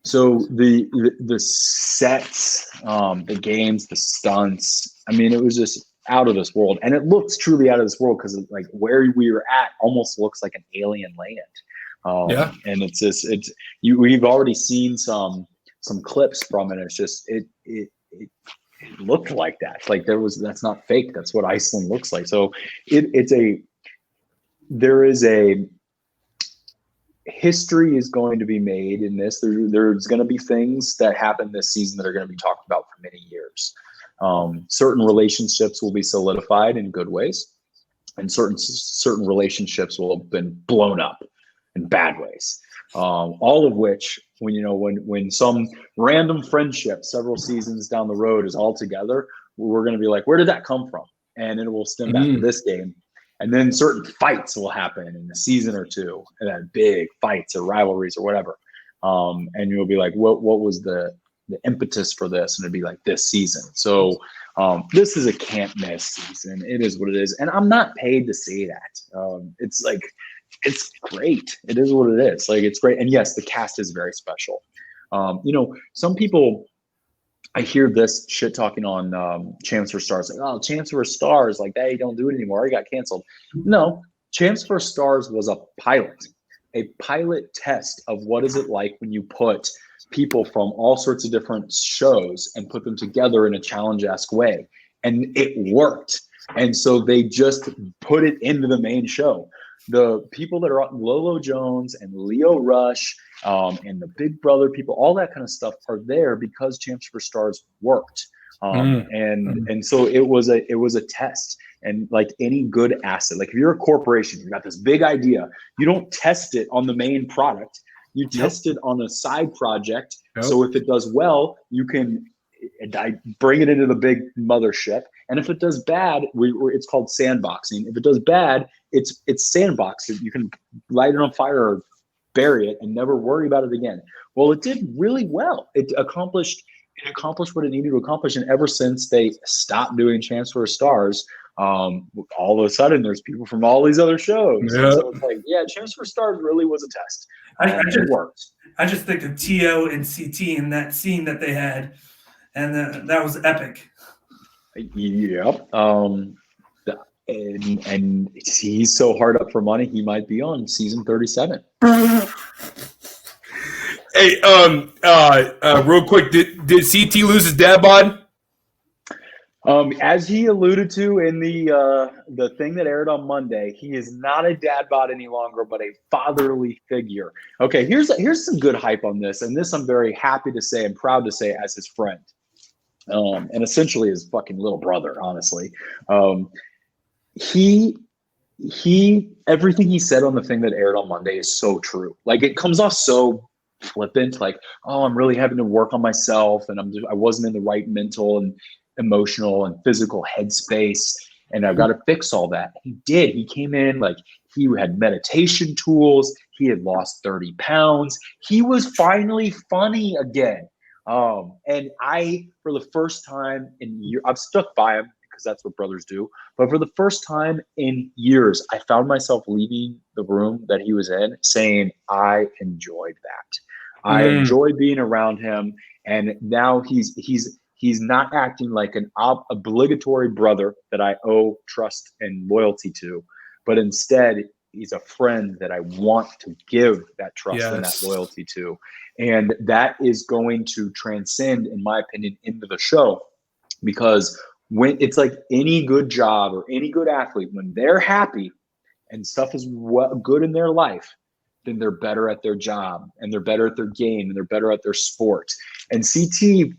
So the sets, the games, the stunts, I mean, it was just out of this world. And it looks truly out of this world because like where we were at almost looks like an alien land. And we've already seen some clips from it. It's just, it looked like that. Like that's not fake. That's what Iceland looks like. So there is a history is going to be made in this. There's going to be things that happen this season that are going to be talked about for many years. Certain relationships will be solidified in good ways, and certain relationships will have been blown up in bad ways. All of which, when some random friendship several seasons down the road is all together, we're going to be like, where did that come from? And it will stem back to this game. And then certain fights will happen in a season or two, and then big fights or rivalries or whatever. And you'll be like, what was the impetus for this? And it'd be like this season. So this is a can't miss season. It is what it is. And I'm not paid to say that. It's like, it's great. It is what it is. Like, it's great. And yes, the cast is very special. Some people, I hear this shit talking on Champs for Stars. Like, oh, Champs for Stars, like they don't do it anymore. It got canceled. No, Champs for Stars was a pilot test of what is it like when you put people from all sorts of different shows and put them together in a challenge-esque way. And it worked. And so they just put it into the main show. The people that are on Lolo Jones and Leo Rush and the Big Brother people, all that kind of stuff are there because Champs for Stars worked. And so it was a test. And like any good asset, like if you're a corporation, you've got this big idea, you don't test it on the main product. You test it on a side project. So if it does well, you can bring it into the big mothership. And if it does bad, it's called sandboxing. If it does bad, it's sandboxed. You can light it on fire or bury it and never worry about it again. Well, it did really well. It accomplished what it needed to accomplish. And ever since they stopped doing Transfer of Stars, all of a sudden there's people from all these other shows. Yeah. And so it's like, yeah, Transfer of Stars really was a test. It worked. I just think of T.O. and CT in that scene that they had, and that was epic. Yep. And he's so hard up for money, he might be on season 37. Hey, real quick, did CT lose his dad bod? As he alluded to in the thing that aired on Monday, he is not a dad bod any longer, but a fatherly figure. Okay, here's some good hype on this, and this I'm very happy to say and proud to say as his friend, and essentially his fucking little brother, honestly. He everything he said on the thing that aired on Monday is so true. Like, it comes off so flippant, like, oh, I'm really having to work on myself, and I wasn't in the right mental and emotional and physical headspace, and I've got to fix all that. He did. He came in, like, he had meditation tools. He had lost 30 pounds. He was finally funny again. And I, for the first time in years, I've stuck by him because that's what brothers do. But for the first time in years, I found myself leaving the room that he was in saying, I enjoyed that. I enjoyed being around him. And now he's not acting like an obligatory brother that I owe trust and loyalty to, but instead he's a friend that I want to give that trust and that loyalty to. And that is going to transcend, in my opinion, into the show, because when it's like any good job or any good athlete, when they're happy and stuff is good in their life, then they're better at their job and they're better at their game and they're better at their sport. And CT,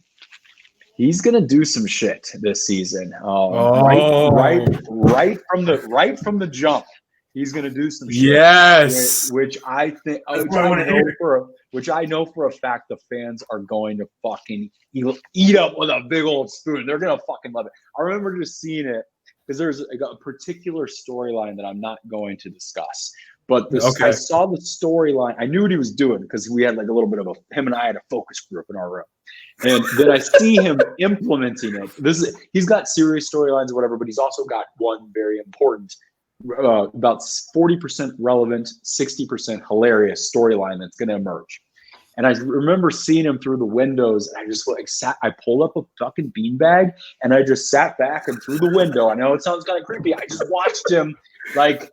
he's gonna do some shit this season. Right from the jump, he's gonna do some shit. Yes, which I think, which I know for a fact the fans are going to fucking eat up with a big old spoon. They're gonna fucking love it. I remember just seeing it because there's a particular storyline that I'm not going to discuss. But I saw the storyline. I knew what he was doing because we had like a little bit of him and I had a focus group in our room. And then I see him implementing it. He's got serious storylines or whatever, but he's also got one very important, about 40% relevant, 60% hilarious storyline that's going to emerge. And I remember seeing him through the windows, and I just I pulled up a fucking beanbag and I just sat back and through the window. I know it sounds kind of creepy. I just watched him like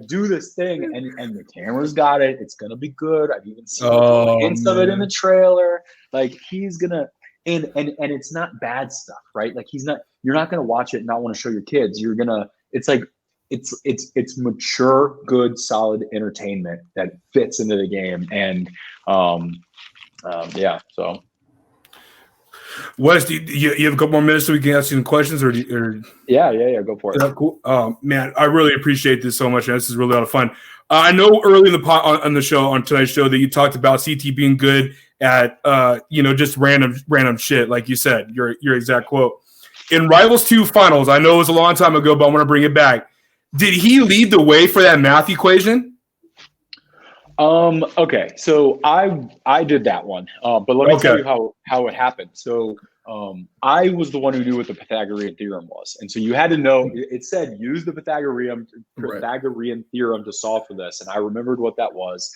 do this thing, and the camera's got it. It's gonna be good. I've even seen hints of it in the trailer. Like, he's gonna, and it's not bad stuff, right? Like, you're not gonna watch it and not want to show your kids. You're gonna, it's like, it's mature, good, solid entertainment that fits into the game. And so. Wes, do you have a couple more minutes so we can ask you some questions, or Yeah, go for it. Cool. Man, I really appreciate this so much. This is really a lot of fun. I know early in the on the show, on tonight's show, that you talked about CT being good at just random shit, like you said, your exact quote. In Rivals 2 finals, I know it was a long time ago, but I want to bring it back. Did he lead the way for that math equation? Okay, so I did that one, but let me tell you how it happened. So I was the one who knew what the Pythagorean theorem was, and so you had to know. It said use the Pythagorean theorem to solve for this, and I remembered what that was.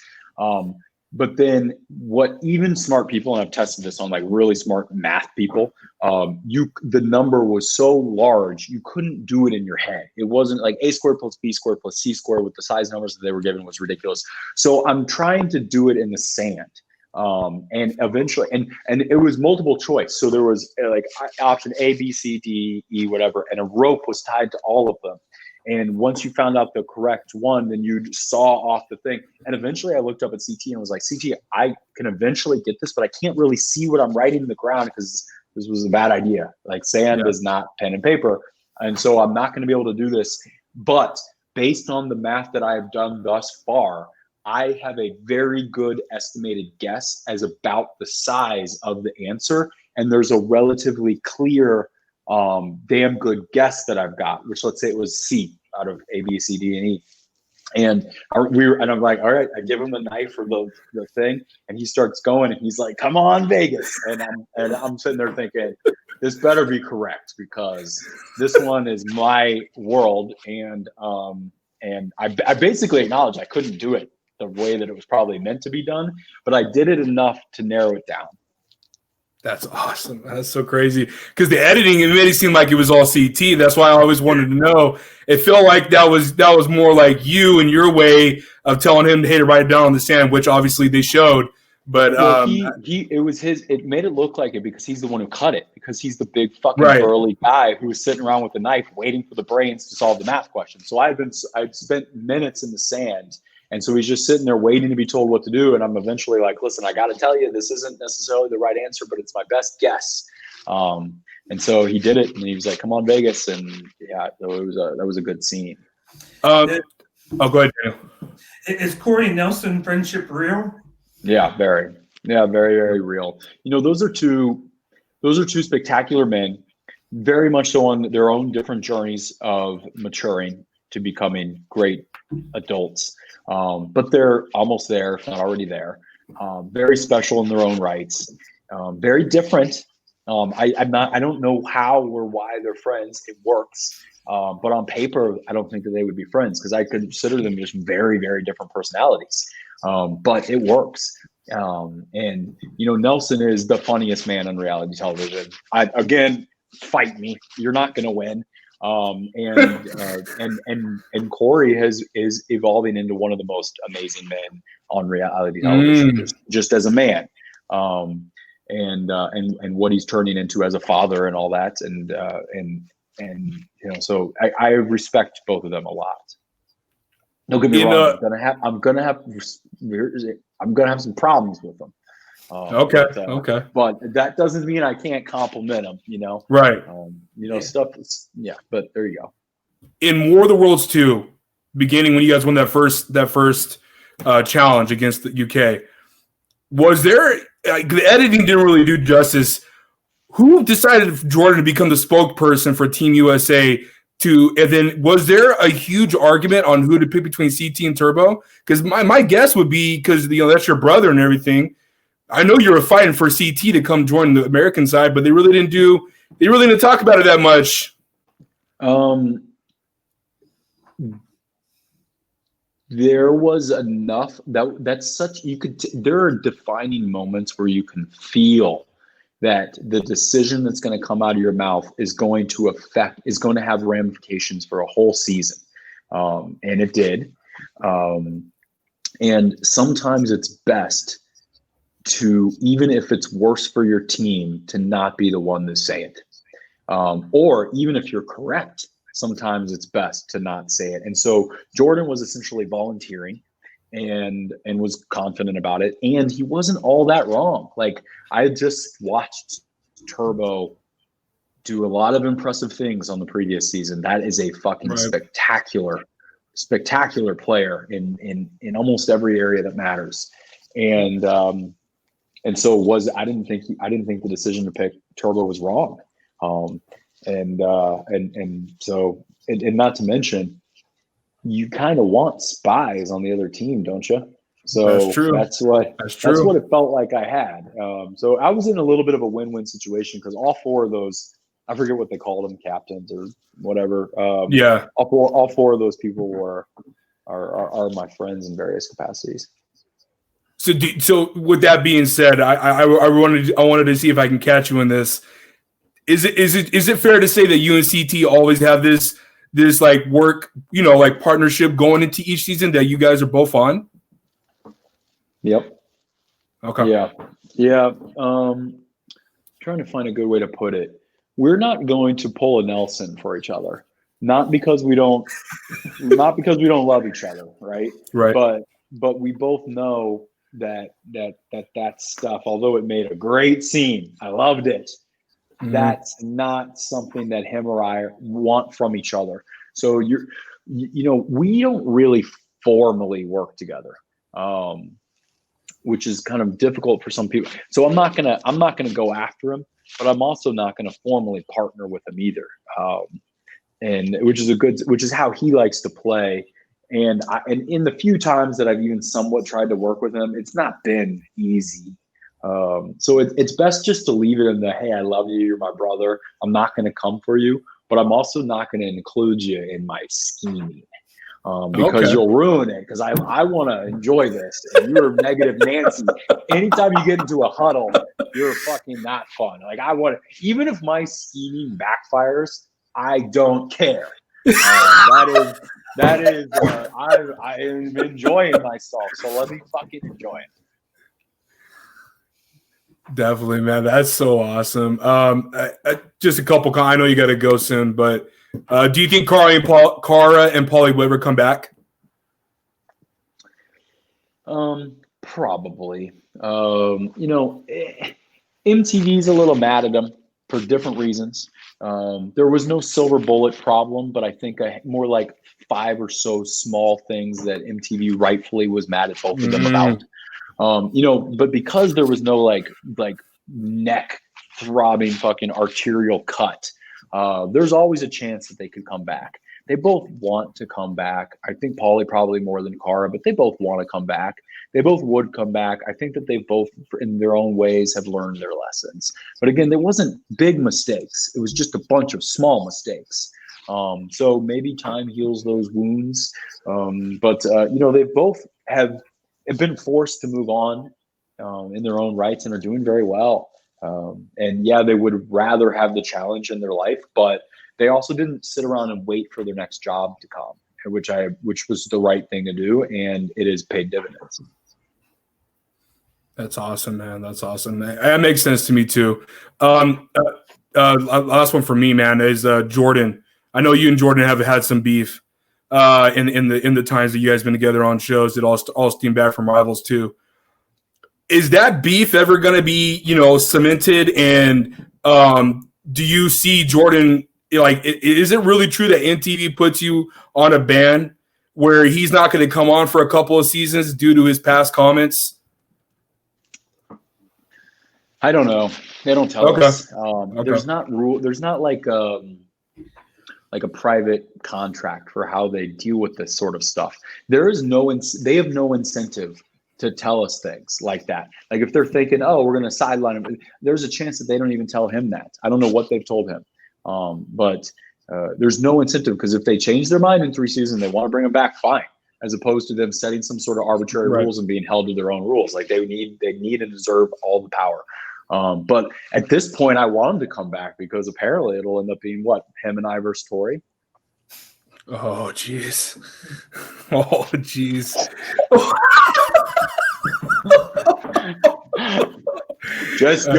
But then what even smart people, and I've tested this on like really smart math people, the number was so large you couldn't do it in your head. It wasn't like a squared plus b squared plus c squared with the size numbers that they were given was ridiculous. So I'm trying to do it in the sand. And eventually, and it was multiple choice. So there was like option A, B, C, D, E, whatever, and a rope was tied to all of them. And once you found out the correct one, then you saw off the thing. And eventually I looked up at CT and was like, CT, I can eventually get this, but I can't really see what I'm writing in the ground because this was a bad idea. Like, sand is not pen and paper. And so I'm not going to be able to do this. But based on the math that I've done thus far, I have a very good estimated guess as about the size of the answer. And there's a relatively clear damn good guess that I've got, which let's say it was C out of A, B, C, D, and E. And I'm like, all right, I give him the knife for the thing, and he starts going, and he's like, "Come on, Vegas!" And I'm sitting there thinking, this better be correct because this one is my world, and I basically acknowledged I couldn't do it the way that it was probably meant to be done, but I did it enough to narrow it down. That's awesome. That's so crazy. Because the editing, it made it seem like it was all CT. That's why I always wanted to know. It felt like that was more like you and your way of telling him, hey, to write it down on the sand, which obviously they showed. But it made it look like it because he's the one who cut it, because he's the big fucking Right. burly guy who was sitting around with the knife waiting for the brains to solve the math question. So I'd spent minutes in the sand. And so he's just sitting there waiting to be told what to do. And I'm eventually like, listen, I got to tell you, this isn't necessarily the right answer, but it's my best guess. And so he did it, and he was like, come on, Vegas. And yeah, that was a good scene. go ahead, Daniel. Is Corey Nelson friendship real? Yeah, very, very real. You know, those are two spectacular men, very much so on their own different journeys of maturing to becoming great adults. But they're almost there, if not already there. Very special in their own rights. Very different. I don't know how or why they're friends. It works. But on paper, I don't think that they would be friends because I consider them just very, very different personalities. But it works. And you know, Nelson is the funniest man on reality television. Again, fight me. You're not going to win. And Corey is evolving into one of the most amazing men on reality television, just as a man, and what he's turning into as a father and all that, and you know, so I respect both of them a lot. Don't get me wrong. I'm gonna have some problems with them. Okay. But that doesn't mean I can't compliment them, you know? Right. You know, stuff. But there you go. In War of the Worlds 2, beginning when you guys won that first challenge against the UK, was there the editing didn't really do justice? Who decided for Jordan to become the spokesperson for Team USA? And then was there a huge argument on who to pick between CT and Turbo? Because my guess would be because that's your brother and everything. I know you were fighting for CT to come join the American side, but they really didn't talk about it that much. There was enough there are defining moments where you can feel that the decision that's going to come out of your mouth is going to have ramifications for a whole season. And it did. And sometimes it's best to, even if it's worse for your team, to not be the one to say it. Or even if you're correct, sometimes it's best to not say it. And so Jordan was essentially volunteering and was confident about it. And he wasn't all that wrong. Like, I just watched Turbo do a lot of impressive things on the previous season. That is a fucking spectacular player in almost every area that matters. And so I didn't think the decision to pick Turbo was wrong. And not to mention, you kind of want spies on the other team, don't you? So that's true. That's what it felt like I had. So I was in a little bit of a win-win situation because all four of those, I forget what they called them, captains or whatever. All four of those people are my friends in various capacities. So with that being said, I wanted to see if I can catch you in this. Is it fair to say that you and CT always have this like work, like partnership going into each season that you guys are both on? Yep. Okay. Yeah. Trying to find a good way to put it. We're not going to pull a Nelson for each other. Not because we don't love each other, right? Right. But we both know that stuff, although it made a great scene, I loved it. Mm-hmm. That's not something that him or I want from each other. So we don't really formally work together, which is kind of difficult for some people. So I'm not gonna go after him, but I'm also not gonna formally partner with him either. And which is how he likes to play. And in the few times that I've even somewhat tried to work with him, it's not been easy. So it's best just to leave it in the, hey, I love you, you're my brother. I'm not going to come for you, but I'm also not going to include you in my scheming. Because Okay. you'll ruin it. Because I want to enjoy this. And you're negative Nancy. Anytime you get into a huddle, you're fucking not fun. Like I want to, even if my scheming backfires, I don't care. That is. I am enjoying myself. So let me fucking enjoy it. Definitely, man. That's so awesome. Just a couple. I know you got to go soon, but do you think Cara and Paulie will ever come back? Probably. MTV's a little mad at them for different reasons. There was no silver bullet problem, but I think more like 5 or so small things that MTV rightfully was mad at both of them about. But because there was no like neck throbbing fucking arterial cut, there's always a chance that they could come back. They both want to come back. I think Paulie probably more than Cara, but they both want to come back. They both would come back. I think that they both, in their own ways, have learned their lessons. But again, there wasn't big mistakes. It was just a bunch of small mistakes. So maybe time heals those wounds. But they both have been forced to move on in their own rights and are doing very well. And yeah, they would rather have the challenge in their life, but they also didn't sit around and wait for their next job to come, which was the right thing to do, and it has paid dividends. That's awesome, man. That's awesome. That makes sense to me too. Last one for me, man, is Jordan. I know you and Jordan have had some beef in the times that you guys been together on shows that all steam back from Rivals too. Is that beef ever going to be, cemented? And do you see Jordan, is it really true that MTV puts you on a ban where he's not going to come on for a couple of seasons due to his past comments? I don't know. They don't tell us. Okay. There's not like a private contract for how they deal with this sort of stuff. They have no incentive to tell us things like that. Like if they're thinking, oh, we're going to sideline him, there's a chance that they don't even tell him that. I don't know what they've told him. But there's no incentive, because if they change their mind in 3 seasons, they want to bring him back, fine. As opposed to them setting some sort of arbitrary rules and being held to their own rules. Like they need and deserve all the power. But at this point, I want him to come back, because apparently it'll end up being him and I versus Tori. Oh, jeez. Oh, jeez. Just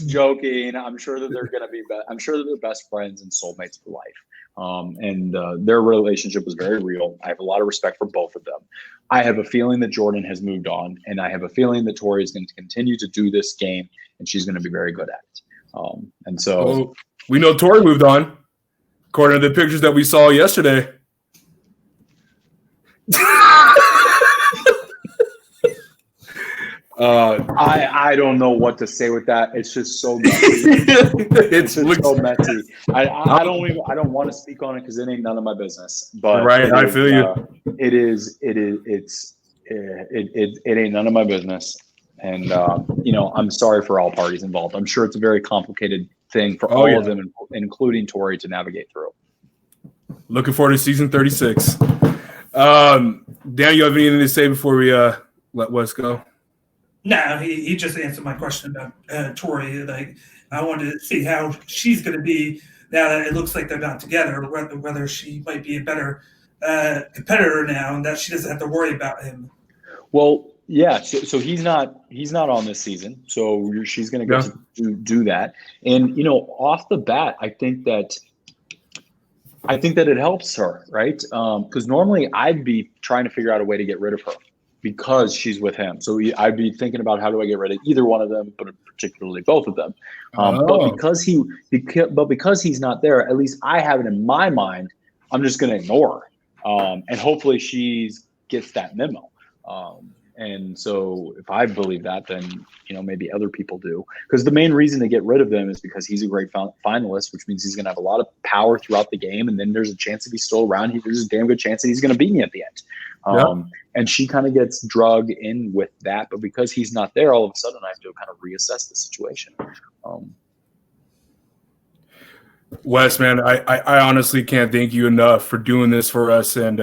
joking. I'm sure that they're going to be. I'm sure that they're best friends and soulmates for life. And their relationship was very real. I have a lot of respect for both of them. I have a feeling that Jordan has moved on, and I have a feeling that Tori is going to continue to do this game, and she's going to be very good at it. And so we know Tori moved on, according to the pictures that we saw yesterday. I don't know what to say with that. It's just so messy. It's just so messy. I don't want to speak on it because it ain't none of my business. But right, I feel you. It ain't none of my business. And I'm sorry for all parties involved. I'm sure it's a very complicated thing for all of them, including Tori, to navigate through. Looking forward to season 36. Dan, you have anything to say before we let Wes go? No, he just answered my question about Tori. Like, I wanted to see how she's going to be now that it looks like they're not together, whether she might be a better competitor now, and that she doesn't have to worry about him. Well, yeah. So he's not on this season. So she's going to get to do that. And off the bat, I think that it helps her, right? Because normally I'd be trying to figure out a way to get rid of her, because she's with him. So I'd be thinking about, how do I get rid of either one of them, but particularly both of them. But because he's not there, at least I have it in my mind, I'm just going to ignore her. And hopefully she gets that memo. And so if I believe that, then, maybe other people do. Because the main reason to get rid of him is because he's a great finalist, which means he's going to have a lot of power throughout the game. And then there's a chance if he's still around, there's a damn good chance that he's going to beat me at the end. And she kind of gets drugged in with that. But because he's not there, all of a sudden I have to kind of reassess the situation. Wes, man, I honestly can't thank you enough for doing this for us and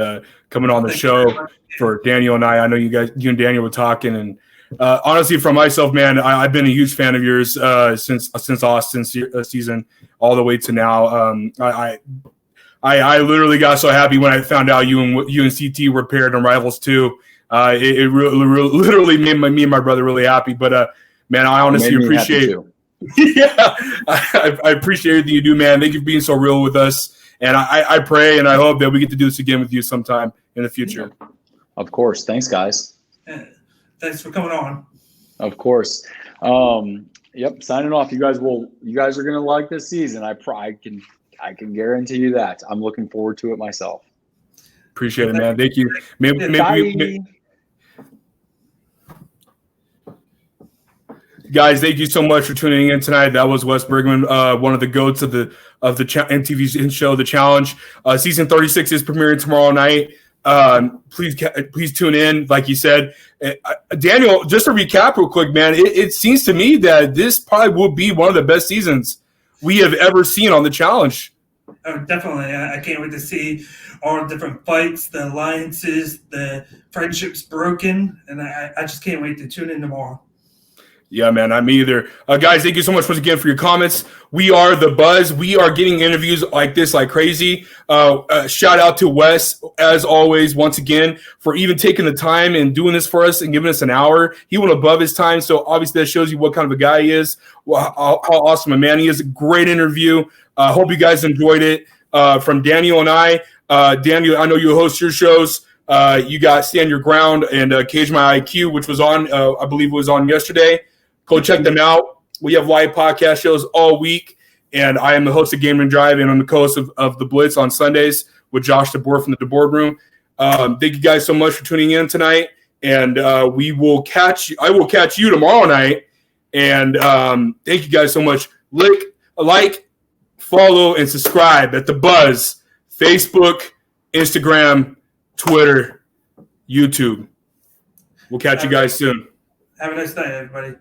coming on the show for Daniel and I know you and Daniel were talking, and honestly, for myself, man, I've been a huge fan of yours since Austin's season all the way to now. I literally got so happy when I found out you and CT were paired in Rivals 2. It literally made me and my brother really happy. But man, I honestly appreciate it. Yeah, I appreciate everything you do, man. Thank you for being so real with us. And I pray and I hope that we get to do this again with you sometime in the future. Of course. Thanks, guys. Thanks for coming on. Of course. Yep. Signing off. You guys are going to like this season. I can guarantee you that. I'm looking forward to it myself. Appreciate it, man. Thank you. Maybe guys, thank you so much for tuning in tonight. That was Wes Bergmann, one of the goats of the MTV show, The Challenge. Season 36 is premiering tomorrow night. Please tune in. Like you said, Daniel, just to recap real quick, man, it seems to me that this probably will be one of the best seasons we have ever seen on The Challenge. Oh, definitely. I can't wait to see all the different fights, the alliances, the friendships broken, and I just can't wait to tune in tomorrow. Yeah, man, I'm either. Guys, thank you so much once again for your comments. We are The Buzz. We are getting interviews like this like crazy. Shout out to Wes, as always, once again, for even taking the time and doing this for us and giving us an hour. He went above his time, so obviously that shows you what kind of a guy he is, how awesome a man he is. A great interview. Hope you guys enjoyed it. From Daniel and I. Daniel, I know you host your shows. You got Stand Your Ground and Cage My IQ, which was on, I believe it was on yesterday. Go check them out. We have live podcast shows all week, and I am the host of Game and Drive, and I'm the co-host of The Blitz on Sundays with Josh DeBoer from the Boardroom. Thank you guys so much for tuning in tonight, and we will catch you. I will catch you tomorrow night, and thank you guys so much. Like, follow, and subscribe at The Buzz, Facebook, Instagram, Twitter, YouTube. We'll catch you guys soon. Have a nice night, everybody.